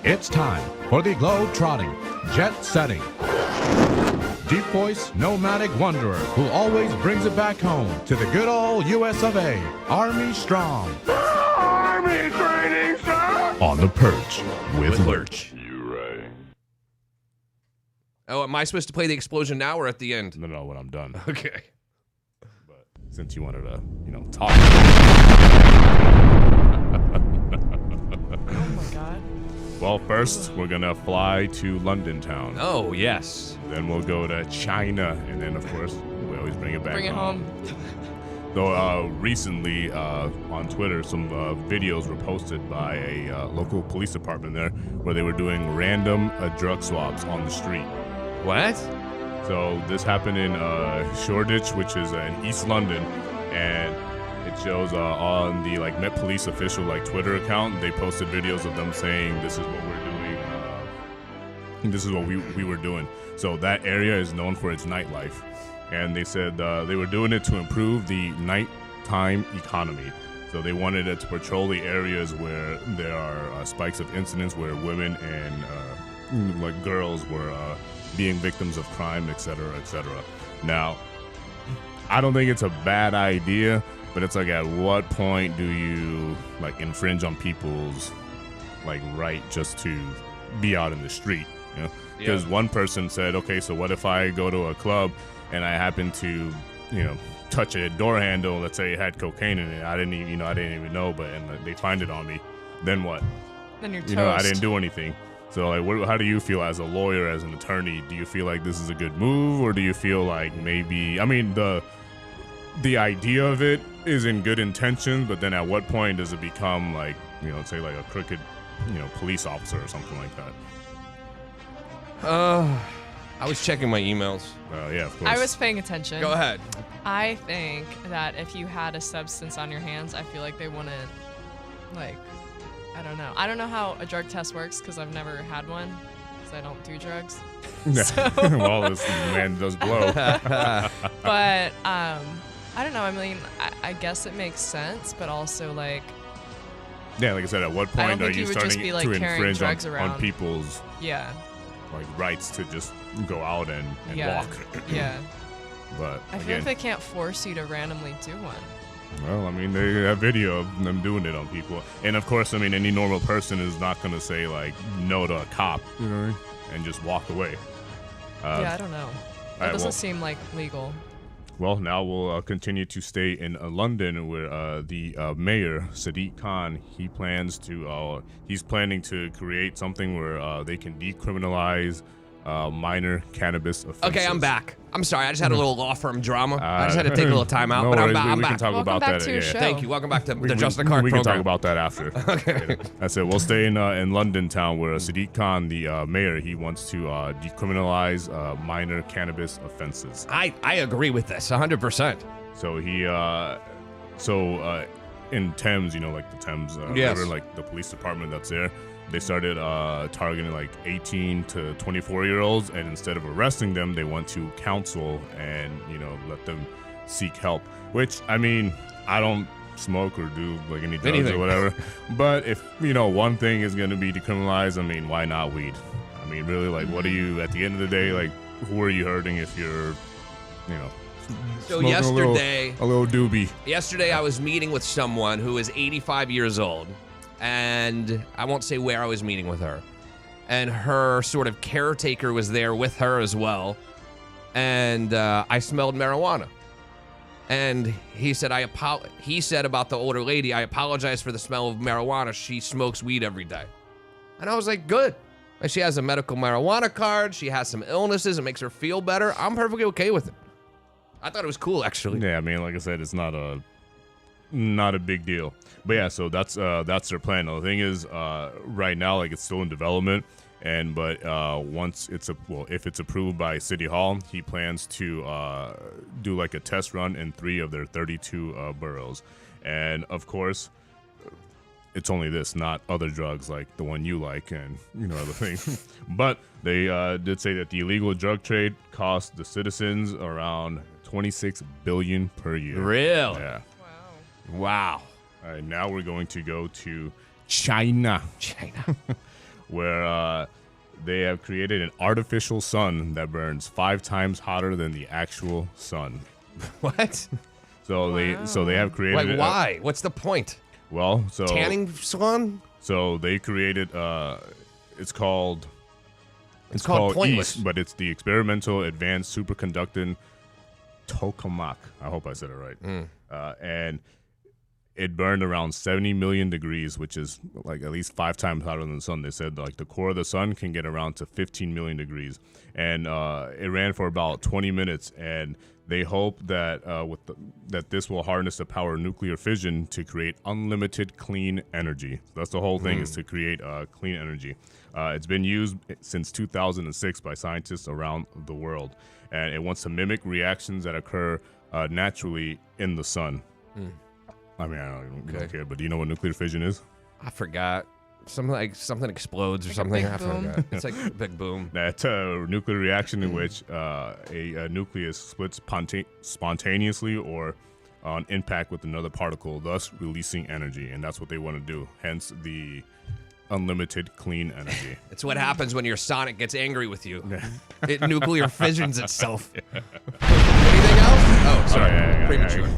It's time for the globe-trotting, jet-setting, deep voice, nomadic wanderer who always brings it back home to the good old US of A. Army strong. Army training, sir! On the Perch with Lurch. Oh, am I supposed to play the explosion now or at the end? No, when I'm done. Okay. But since you wanted to, talk. Oh my god. Well, first, we're going to fly to London town. Oh, yes. Then we'll go to China. And then, of course, we always bring it back Bring it home. Though recently on Twitter, some videos were posted by a local police department there where they were doing random drug swabs on the street. What? So this happened in Shoreditch, which is in East London, and it shows on the Met Police official Twitter account. They posted videos of them saying this is what we're doing. This is what we were doing. So that area is known for its nightlife. And they said they were doing it to improve the nighttime economy. So they wanted it to patrol the areas where there are spikes of incidents where women and girls were being victims of crime, etc., etc. Now, I don't think it's a bad idea, but it's at what point do you infringe on people's right just to be out in the street? Because one person said, okay, so what if I go to a club and I happen to touch a door handle, let's say it had cocaine in it, I didn't even know, but and they find it on me, then what? Then you're toast. I didn't do anything. So like, how do you feel as a lawyer, as an attorney? Do you feel like this is a good move, or do you feel like maybe, the idea of it is in good intention, but then at what point does it become like, say like a crooked, police officer or something like that? I was checking my emails. Yeah, of course. I was paying attention. Go ahead. I think that if you had a substance on your hands, I feel like they wouldn't, like, I don't know. I don't know how a drug test works because I've never had one because I don't do drugs. So. Well, this man does blow. But, I don't know. I mean, I guess it makes sense, but also, like... Yeah, like I said, at what point are you starting be, like, to infringe on people's like rights to just go out and walk? Yeah. But I feel like they can't force you to randomly do one. Well, I mean, they have video of them doing it on people. And, of course, I mean, any normal person is not going to say, like, no to a cop, and just walk away. Yeah, I don't know. That doesn't seem, like, legal. Well, now we'll continue to stay in London, where the mayor, Sadiq Khan, he's planning to create something where they can decriminalize minor cannabis offenses. Okay, I'm back. I'm sorry, I just had a little law firm drama. I just had to take a little time out, no but worries, I'm back. We can talk about that. Thank you. Welcome back to the Justin Clark program. We can talk about that after. Okay. That's it. We'll stay in London town, where Sadiq Khan, the mayor, he wants to decriminalize minor cannabis offenses. I agree with this 100%. So he in Thames, like the Thames River, like the police department that's there, they started targeting like 18 to 24-year-olds, and instead of arresting them, they want to counsel and let them seek help. Which, I mean, I don't smoke or do like any drugs or whatever, but if one thing is going to be decriminalized, I mean, why not weed? I mean, really, like, what are you at the end of the day? Like, who are you hurting if you're, So yesterday, a little doobie. Yesterday, I was meeting with someone who is 85 years old. And I won't say where I was meeting with her. And her sort of caretaker was there with her as well. And I smelled marijuana. And he said, he said about the older lady, I apologize for the smell of marijuana. She smokes weed every day. And I was like, good. She has a medical marijuana card. She has some illnesses. It makes her feel better. I'm perfectly okay with it. I thought it was cool, actually. Yeah, I mean, like I said, it's not a big deal. But yeah, so that's their plan. Now, the thing is, right now, like, it's still in development, but once if it's approved by City Hall, he plans to do like a test run in 3 of their 32 boroughs. And of course, it's only this, not other drugs like the one you like and other things. But they did say that the illegal drug trade costs the citizens around $26 billion per year. Really? Yeah. Wow. All right, now we're going to go to China, where they have created an artificial sun that burns 5 times hotter than the actual sun. What? So they have created. Like, why? What's the point? Well, tanning sun. So they created. It's called Pointless, EAST, but it's the Experimental Advanced Superconducting Tokamak. I hope I said it right. And it burned around 70 million degrees, which is like at least 5 times hotter than the sun. They said like the core of the sun can get around to 15 million degrees, and it ran for about 20 minutes. And they hope that that this will harness the power of nuclear fission to create unlimited clean energy. So that's the whole thing, is to create clean energy. It's been used since 2006 by scientists around the world, and it wants to mimic reactions that occur naturally in the sun. I mean, I don't care, but do you know what nuclear fission is? I forgot. Something explodes or something. I forgot. It's like a big boom. That's a nuclear reaction in which a nucleus splits spontaneously or on impact with another particle, thus releasing energy. And that's what they want to do. Hence the unlimited clean energy. It's what happens when your Sonic gets angry with you. It nuclear fissions itself. Anything else? Oh, sorry. Premature.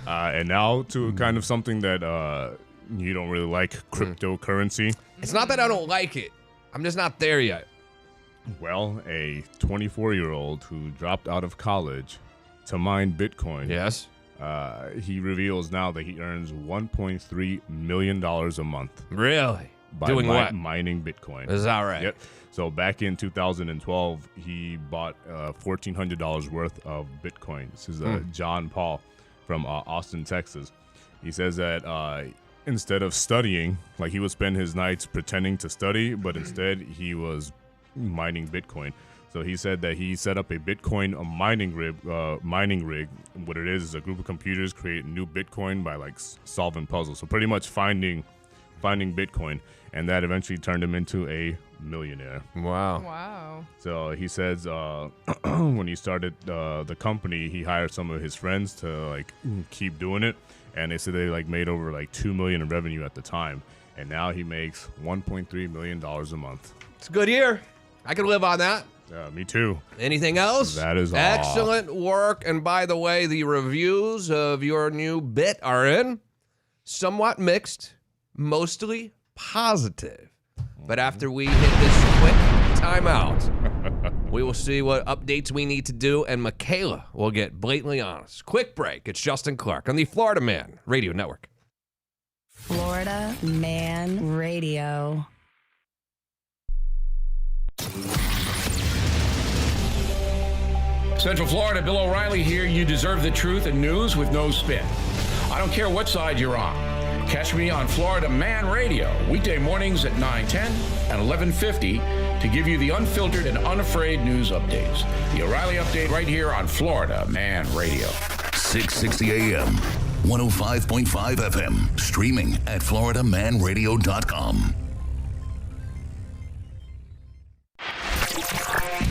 And now to kind of something that you don't really like, cryptocurrency. It's not that I don't like it. I'm just not there yet. Well, a 24-year-old who dropped out of college to mine Bitcoin. Yes. He reveals now that he earns $1.3 million a month. Really? By Doing what? Mining Bitcoin. Is that right? Yep. So back in 2012, he bought $1,400 worth of Bitcoin. This is John Paul from Austin, Texas. He says that instead of studying, like he would spend his nights pretending to study, but instead he was mining Bitcoin. So he said that he set up a Bitcoin mining rig. What it is a group of computers create new Bitcoin by like solving puzzles. So pretty much finding Bitcoin, and that eventually turned him into a millionaire. Wow. So he says when he started the company, he hired some of his friends to like keep doing it, and they said they like made over like $2 million in revenue at the time, and now he makes $1.3 million a month. It's a good year. I could live on that. Me too. Anything else? That is all. Excellent work. And by the way, the reviews of your new bit are in. Somewhat mixed, mostly positive. But after we hit this quick timeout, we will see what updates we need to do, and Makaila will get blatantly honest. Quick break. It's Justin Clark on the Florida Man Radio Network. Florida Man Radio. Central Florida, Bill O'Reilly here. You deserve the truth and news with no spin. I don't care what side you're on. Catch me on Florida Man Radio, weekday mornings at 9:10 and 11:50 to give you the unfiltered and unafraid news updates. The O'Reilly Update right here on Florida Man Radio. 660 AM, 105.5 FM, streaming at floridamanradio.com.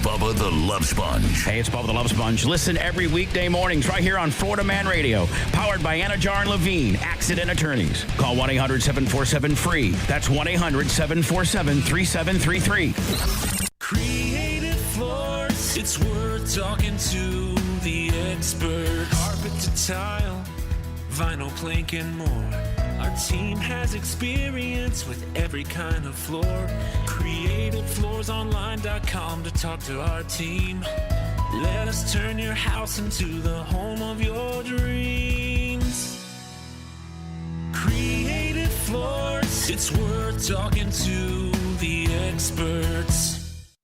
Bubba the Love Sponge. Hey, it's Bubba the Love Sponge. Listen every weekday mornings right here on Florida Man Radio. Powered by Anna Jar and Levine, Accident Attorneys. Call 1-800-747-FREE. That's 1-800-747-3733. Creative floors, it's worth talking to the expert. Carpet to tile, vinyl plank and more. Our team has experience with every kind of floor. CreativeFloorsOnline.com to talk to our team. Let us turn your house into the home of your dreams. Creative Floors, it's worth talking to the experts.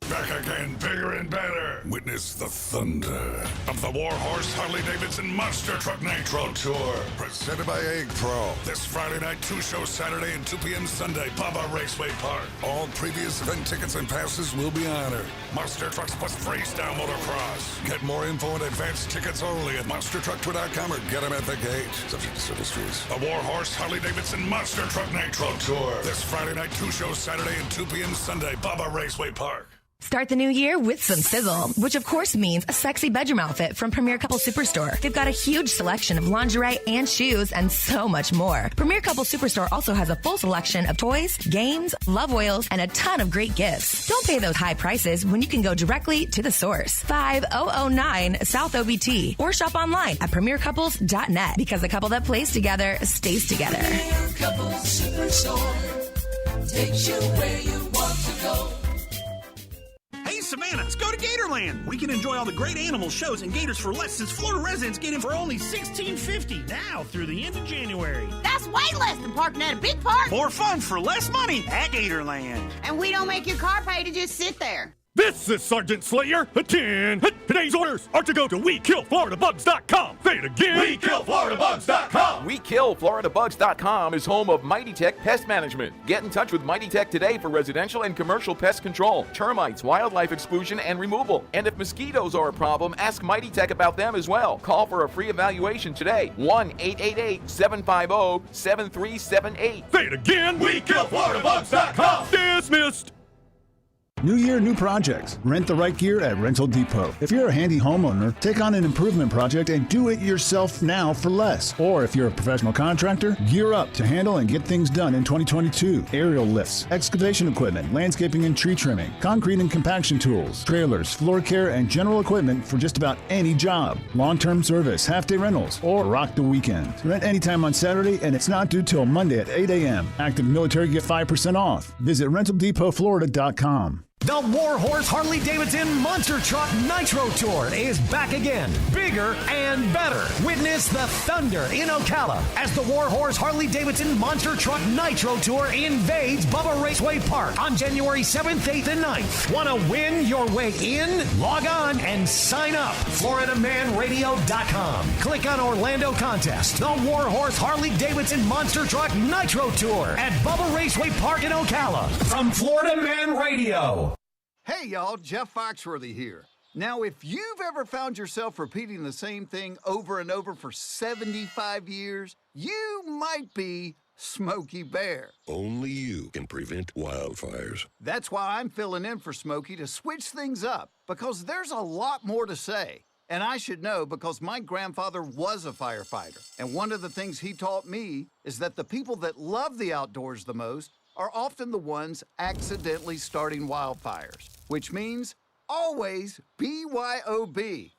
Back again, bigger and better. Witness the thunder of the Warhorse Harley-Davidson Monster Truck Nitro Tour. Presented by Egg Pro. This Friday night, 2 shows Saturday and 2 p.m. Sunday, Bubba Raceway Park. All previous event tickets and passes will be honored. Monster Trucks plus freestyle motocross. Get more info and advance tickets only at monstertrucktour.com or get them at the gate. Subject to service fees. The Warhorse Harley-Davidson Monster Truck Nitro Tour. This Friday night, 2 shows Saturday and 2 p.m. Sunday, Bubba Raceway Park. Start the new year with some sizzle, which of course means a sexy bedroom outfit from Premier Couple Superstore. They've got a huge selection of lingerie and shoes and so much more. Premier Couple Superstore also has a full selection of toys, games, love oils, and a ton of great gifts. Don't pay those high prices when you can go directly to the source. 5009 South OBT or shop online at premiercouples.net because a couple that plays together stays together. Premier Couple Superstore takes you where you want to go. Hey, Savannah, let's go to Gatorland. We can enjoy all the great animal shows and gators for less since Florida residents get in for only $16.50 now through the end of January. That's way less than parking at a big park. More fun for less money at Gatorland. And we don't make your car pay to just sit there. This is Sergeant Slayer. Attend. Today's orders are to go to WeKillFloridaBugs.com. Say it again. WeKillFloridaBugs.com. WeKillFloridaBugs.com is home of Mighty Tech Pest Management. Get in touch with Mighty Tech today for residential and commercial pest control, termites, wildlife exclusion, and removal. And if mosquitoes are a problem, ask Mighty Tech about them as well. Call for a free evaluation today. 1-888-750-7378. Say it again. WeKillFloridaBugs.com. Dismissed. New year, new projects. Rent the right gear at Rental Depot. If you're a handy homeowner, take on an improvement project and do it yourself now for less. Or if you're a professional contractor, gear up to handle and get things done in 2022. Aerial lifts, excavation equipment, landscaping and tree trimming, concrete and compaction tools, trailers, floor care, and general equipment for just about any job. Long-term service, half-day rentals, or rock the weekend. Rent anytime on Saturday, and it's not due till Monday at 8 a.m. Active military get 5% off. Visit RentalDepotFlorida.com. The Warhorse Harley-Davidson Monster Truck Nitro Tour is back again, bigger and better. Witness the thunder in Ocala as the Warhorse Harley-Davidson Monster Truck Nitro Tour invades Bubba Raceway Park on January 7th, 8th, and 9th. Want to win your way in? Log on and sign up. FloridaManRadio.com. Click on Orlando Contest. The Warhorse Harley-Davidson Monster Truck Nitro Tour at Bubba Raceway Park in Ocala. From Florida Man Radio. Hey y'all, Jeff Foxworthy here. Now, if you've ever found yourself repeating the same thing over and over for 75 years, you might be Smokey Bear. Only you can prevent wildfires. That's why I'm filling in for Smokey to switch things up, because there's a lot more to say. And I should know because my grandfather was a firefighter. And one of the things he taught me is that the people that love the outdoors the most are often the ones accidentally starting wildfires, which means always BYOB.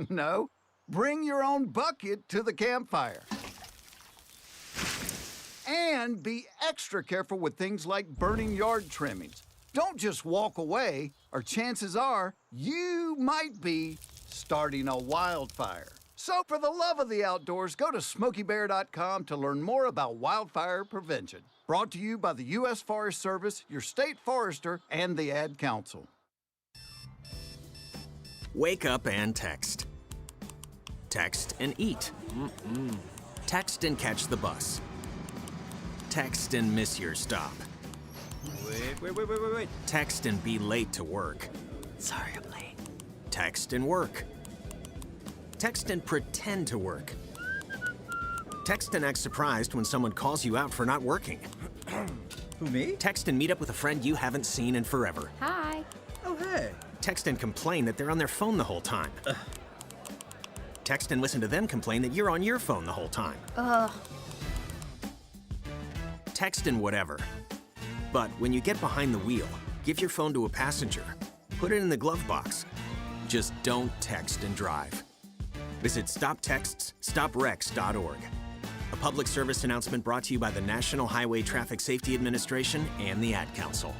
No, bring your own bucket to the campfire. And be extra careful with things like burning yard trimmings. Don't just walk away, or chances are you might be starting a wildfire. So for the love of the outdoors, go to SmokeyBear.com to learn more about wildfire prevention. Brought to you by the U.S. Forest Service, your state forester, and the Ad Council. Wake up and text. Text and eat. Text and catch the bus. Text and miss your stop. Wait. Text and be late to work. Sorry, I'm late. Text and work. Text and pretend to work. Text and act surprised when someone calls you out for not working. Who, me? Text and meet up with a friend you haven't seen in forever. Hi. Oh, hey. Text and complain that they're on their phone the whole time. Text and listen to them complain that you're on your phone the whole time. Text and whatever. But when you get behind the wheel, give your phone to a passenger. Put it in the glove box. Just don't text and drive. Visit StopTextsStopWrecks.org. A public service announcement brought to you by the National Highway Traffic Safety Administration and the Ad Council.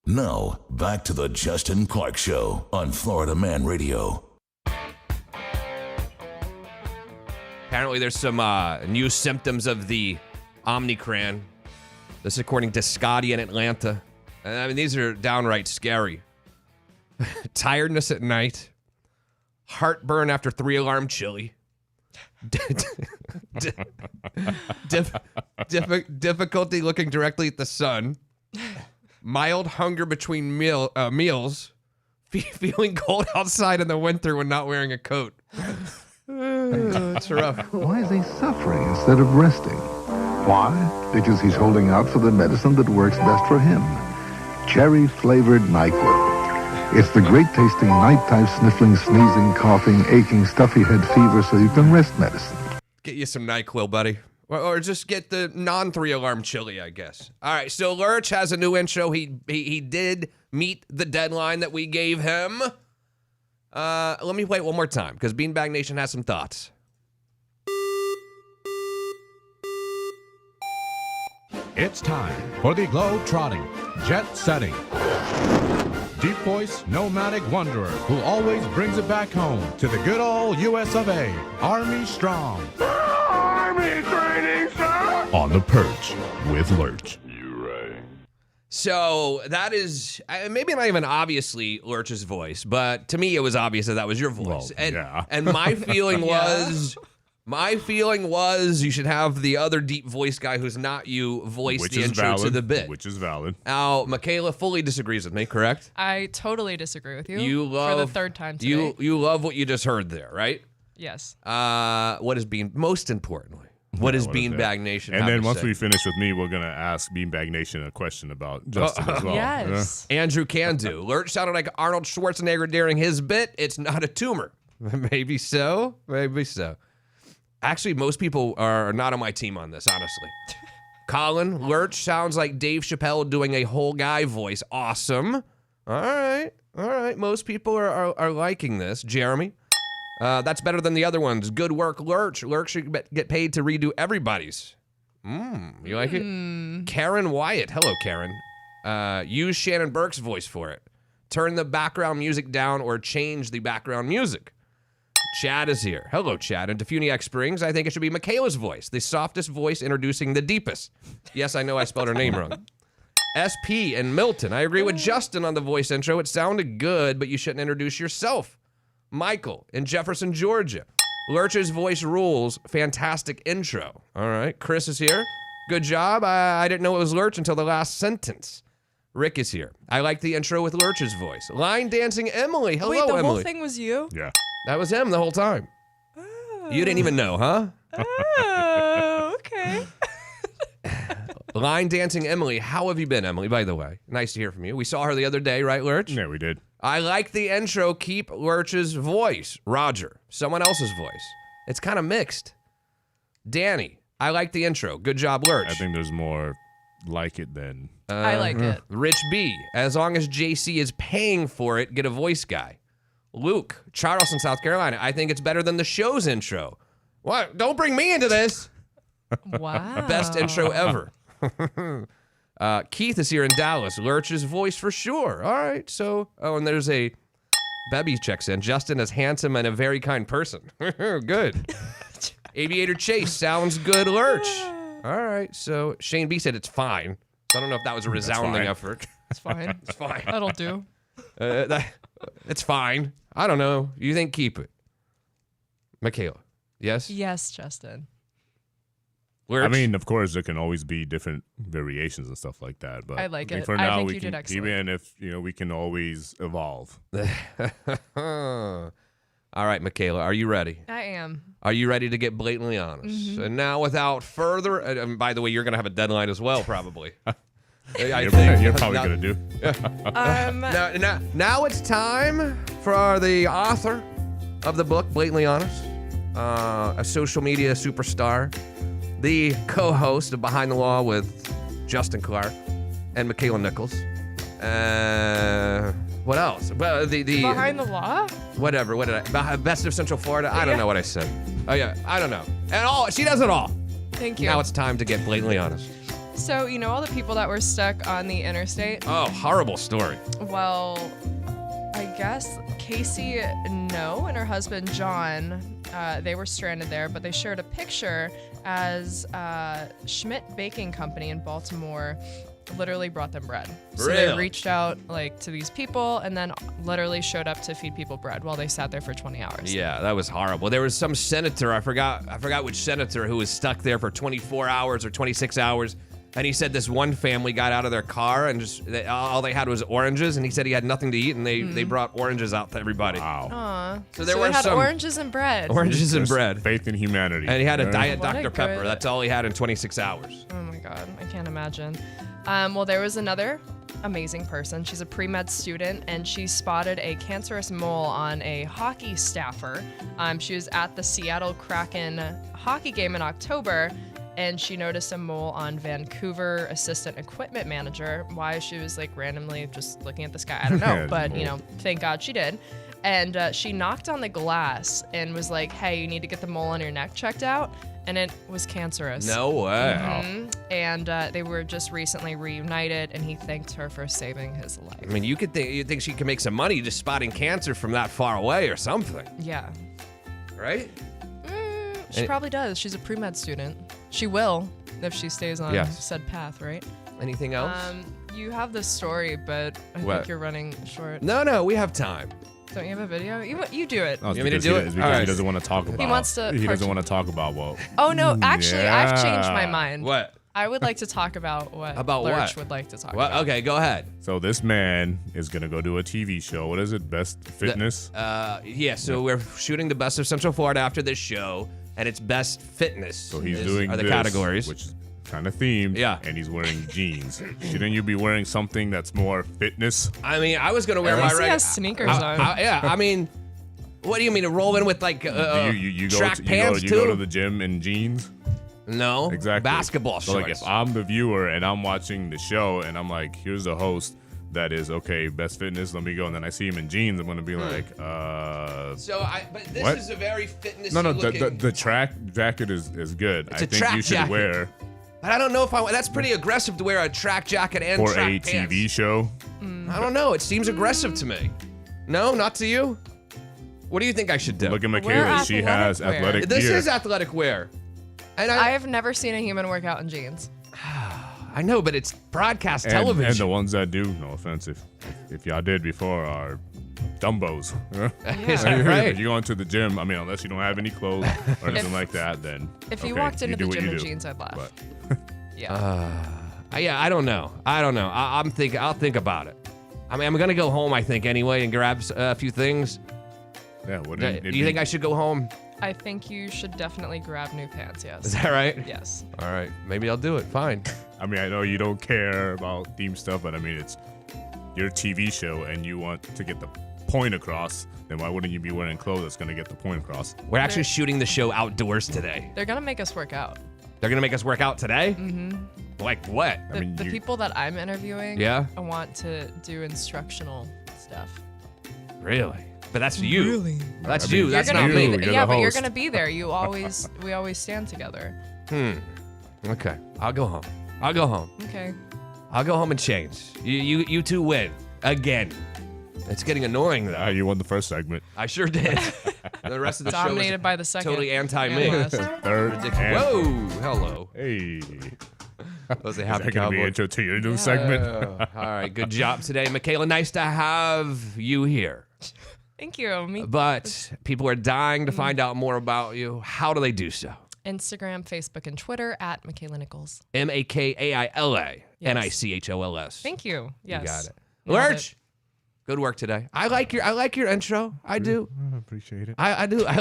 Now, back to the Justin Clark Show on Florida Man Radio. Apparently, there's some new symptoms of the Omicron. This is according to Scotty in Atlanta. And I mean, these are downright scary. Tiredness at night. Heartburn after 3-alarm chili. Difficulty looking directly at the sun. Mild hunger between meals. Feeling cold outside in the winter when not wearing a coat. It's rough. Why is he suffering instead of resting? Why? Because he's holding out for the medicine that works best for him. Cherry-flavored NyQuil. It's the great-tasting nighttime sniffling, sneezing, coughing, aching, stuffy head fever so you can rest medicine. Get you some NyQuil, buddy. Or just get the non-3-alarm chili, I guess. All right, so Lurch has a new intro. He did meet the deadline that we gave him. Let me play it one more time, because Beanbag Nation has some thoughts. It's time for the globe-trotting, jet-setting, deep voice, nomadic wanderer who always brings it back home to the good old US of A, Army Strong. Army training, sir! On the perch with Lurch. So that is maybe not even obviously Lurch's voice, but to me it was obvious that was your voice. Well, and my feeling was you should have the other deep voice guy who's not you voice the intro to the bit. Which is valid. Now, Makaila fully disagrees with me, correct? I totally disagree with you. You love for the third time today. You love what you just heard there, right? Yes. What is most importantly? What is Beanbag Nation? And then once we finish with me, we're going to ask Beanbag Nation a question about Justin as well. Yes. Andrew can do. Lurch sounded like Arnold Schwarzenegger during his bit. It's not a tumor. Maybe so. Maybe so. Actually, most people are not on my team on this, honestly. Colin, Lurch sounds like Dave Chappelle doing a whole guy voice. Awesome. All right. Most people are liking this. Jeremy. That's better than the other ones. Good work, Lurch. Lurch should get paid to redo everybody's You like it? Karen Wyatt. Hello, Karen. Use Shannon Burke's voice for it. Turn the background music down or change the background music. Chad is here. Hello, Chad. In Defuniac Springs, I think it should be Makayla's voice. The softest voice introducing the deepest. Yes, I know I spelled her name wrong. SP and Milton. I agree with Justin on the voice intro. It sounded good, but you shouldn't introduce yourself. Michael in Jefferson, Georgia. Lurch's voice rules. Fantastic intro. All right. Chris is here. Good job. I didn't know it was Lurch until the last sentence. Rick is here. I like the intro with Lurch's voice. Line dancing Emily. Hello, Wait, the Emily. whole thing was you? Yeah. That was him the whole time. Oh. You didn't even know, huh? Oh, okay. Line dancing Emily. How have you been, Emily, by the way? Nice to hear from you. We saw her the other day, right, Lurch? Yeah, we did. I like the intro. Keep Lurch's voice. Roger. Someone else's voice. It's kind of mixed. Danny. I like the intro. Good job, Lurch. I think there's more like it than... I like it. Rich B. As long as JC is paying for it, get a voice guy. Luke. Charleston, South Carolina. I think it's better than the show's intro. What? Don't bring me into this. Wow. Best intro ever. Keith is here in Dallas. Lurch's voice for sure. All right. So, and there's a Bebby checks in. Justin is handsome and a very kind person. Good. Aviator Chase sounds good. Lurch. All right. So Shane B said it's fine. So I don't know if that was a resounding effort. It's fine. It's fine. That'll do. It's fine. I don't know. You think keep it. Makayla. Yes? Yes, Justin. Lurch? I mean, of course, there can always be different variations and stuff like that. But I like it. For I now, think we you can, did excellent. even if we can always evolve. All right, Makayla, are you ready? I am. Are you ready to get blatantly honest? And now, without further, and by the way, you're going to have a deadline as well, probably. You're probably going to do. Now it's time for the author of the book, Blatantly Honest, a social media superstar, the co-host of Behind the Law with Justin Clark and Makaila Nichols. What else? Well, the Behind the Law? Whatever. What did I? Best of Central Florida. I don't know what I said. Oh yeah, I don't know. And all she does it all. Thank you. Now it's time to get blatantly honest. So, you know all the people that were stuck on the interstate? Oh, horrible story. Well, I guess Casey No and her husband John, they were stranded there, but they shared a picture as Schmidt Baking Company in Baltimore literally brought them bread. So they reached out to these people and then literally showed up to feed people bread while they sat there for 20 hours. Yeah, that was horrible. There was some senator, I forgot which senator, who was stuck there for 24 hours or 26 hours. And he said this one family got out of their car and just all they had was oranges, and he said he had nothing to eat, and they brought oranges out to everybody. Wow. Aw. So there were they had some oranges and bread. Oranges and bread. Faith in humanity. And he had a Diet What a Dr. Pepper. good- That's all he had in 26 hours. Oh my God, I can't imagine. Well, there was another amazing person. She's a pre-med student, and she spotted a cancerous mole on a hockey staffer. She was at the Seattle Kraken hockey game in October, and she noticed a mole on Vancouver assistant equipment manager. Why she was randomly just looking at this guy, I don't know, but thank God she did. And she knocked on the glass and was like, "Hey, you need to get the mole on your neck checked out." And it was cancerous. No way. Mhm. And they were just recently reunited, and he thanked her for saving his life. I mean, you think she could make some money just spotting cancer from that far away or something, Yeah. right? She probably does. She's a pre-med student. She will if she stays on said path, right? Anything else? You have this story, but I What? think you're running short. No, we have time. Don't you have a video? You do it. No, it's You want me to because do he- it? it's because All he right. doesn't want to talk about. wants to He doesn't want to talk about Oh no, actually, I've changed my Yeah. mind. What? I would like to talk about what About Lurch what? would like to talk Well, about. okay, go ahead. So this man is gonna go do a TV show. What is it? Best Fitness. So we're shooting the Best of Central Florida after this show, and it's Best Fitness. So he's doing are the this, categories. which is kind of themed. Yeah. And he's wearing jeans. Shouldn't you be wearing something that's more fitness? I mean, I was gonna wear At my least he regular. has sneakers on. Yeah, I mean, what do you mean to roll in with You track go pants you too? go to the gym in jeans. No, Exactly. basketball So shorts. if I'm the viewer and I'm watching the show and I'm like, here's the host that is okay, Best Fitness, let me go, and then I see him in jeans, I'm gonna be like, but this what? is a very fitness. No, looking. the track jacket is good. It's I a think track you should jacket. wear But I don't know if that's pretty aggressive to wear a track jacket and For track a pants. TV show? I don't know. It seems aggressive to me. No, not to you? What do you think I should do? Look at Makaila. She has athletic This gear. is athletic wear. And I have never seen a human work out in jeans. I know, but it's broadcast And television. the ones that do, no offense, if y'all did before, are Dumbos. Is that right? If you go into the gym, I mean, unless you don't have any clothes or anything like that, then If you okay, walked into do the what gym you in do. jeans, I'd laugh. But Yeah, I don't know. I'll think about it. I mean, I'm gonna go home, I think, anyway, and grab a few things. Yeah. Do you think I should go home? I think you should definitely grab new pants, yes. Is that right? Yes. All right, maybe I'll do it. Fine. I mean, I know you don't care about theme stuff, but I mean, it's your TV show and you want to get the point across, then why wouldn't you be wearing clothes that's going to get the point across? We're actually shooting the show outdoors today. They're gonna make us work out. They're going to make us work out today? Mm-hmm. Like what? The people that I'm interviewing Yeah? I want to do instructional stuff. Really? But that's you. Really? That's I mean, you. That's You're gonna not be me. yeah, but you're gonna be there. We always stand together. Okay. I'll go home. I'll go home. Okay. I'll go home and change. You two win. Again. It's getting annoying, though. You won the first segment. I sure did. The rest of the show Dominated was by the second. totally anti-me. and last. Third. Whoa. Hello. Hey. Was a Is happy that going to be cowboy. intro to your new segment? All right. Good job today, Makaila. Nice to have you here. Thank you. But people are dying to find out more about you. How do they do so? Instagram, Facebook, and Twitter at Makaila Nichols. Makaila Nichols. Thank you. Yes. You got it. Nailed Lurch, good work today. I like your intro. I do. I appreciate it. I do. I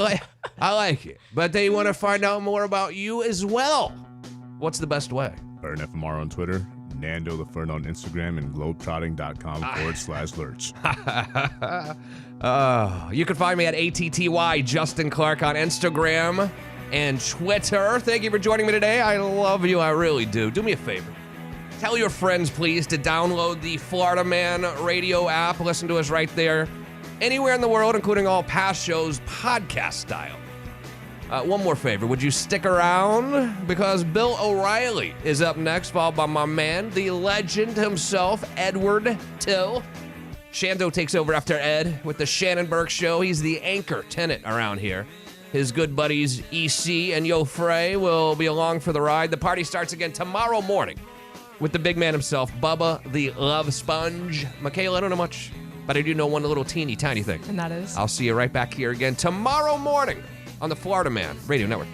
like it. But they want to find out more about you as well. What's the best way? Burn FMR on Twitter, Nando the Fern on Instagram, and globetrotting.com/Lurch. You can find me at ATTY Justin Clark on Instagram and Twitter. Thank you for joining me today. I love you. I really do. Do me a favor. Tell your friends, please, to download the Florida Man radio app. Listen to us right there. Anywhere in the world, including all past shows, podcast style. One more favor. Would you stick around? Because Bill O'Reilly is up next, followed by my man, the legend himself, Edward Till. Shando takes over after Ed with the Shannonburg Show. He's the anchor tenant around here. His good buddies EC and Yo Frey will be along for the ride. The party starts again tomorrow morning with the big man himself, Bubba the Love Sponge. Makaila, I don't know much, but I do know one little teeny tiny thing. And that is? I'll see you right back here again tomorrow morning on the Florida Man Radio Network.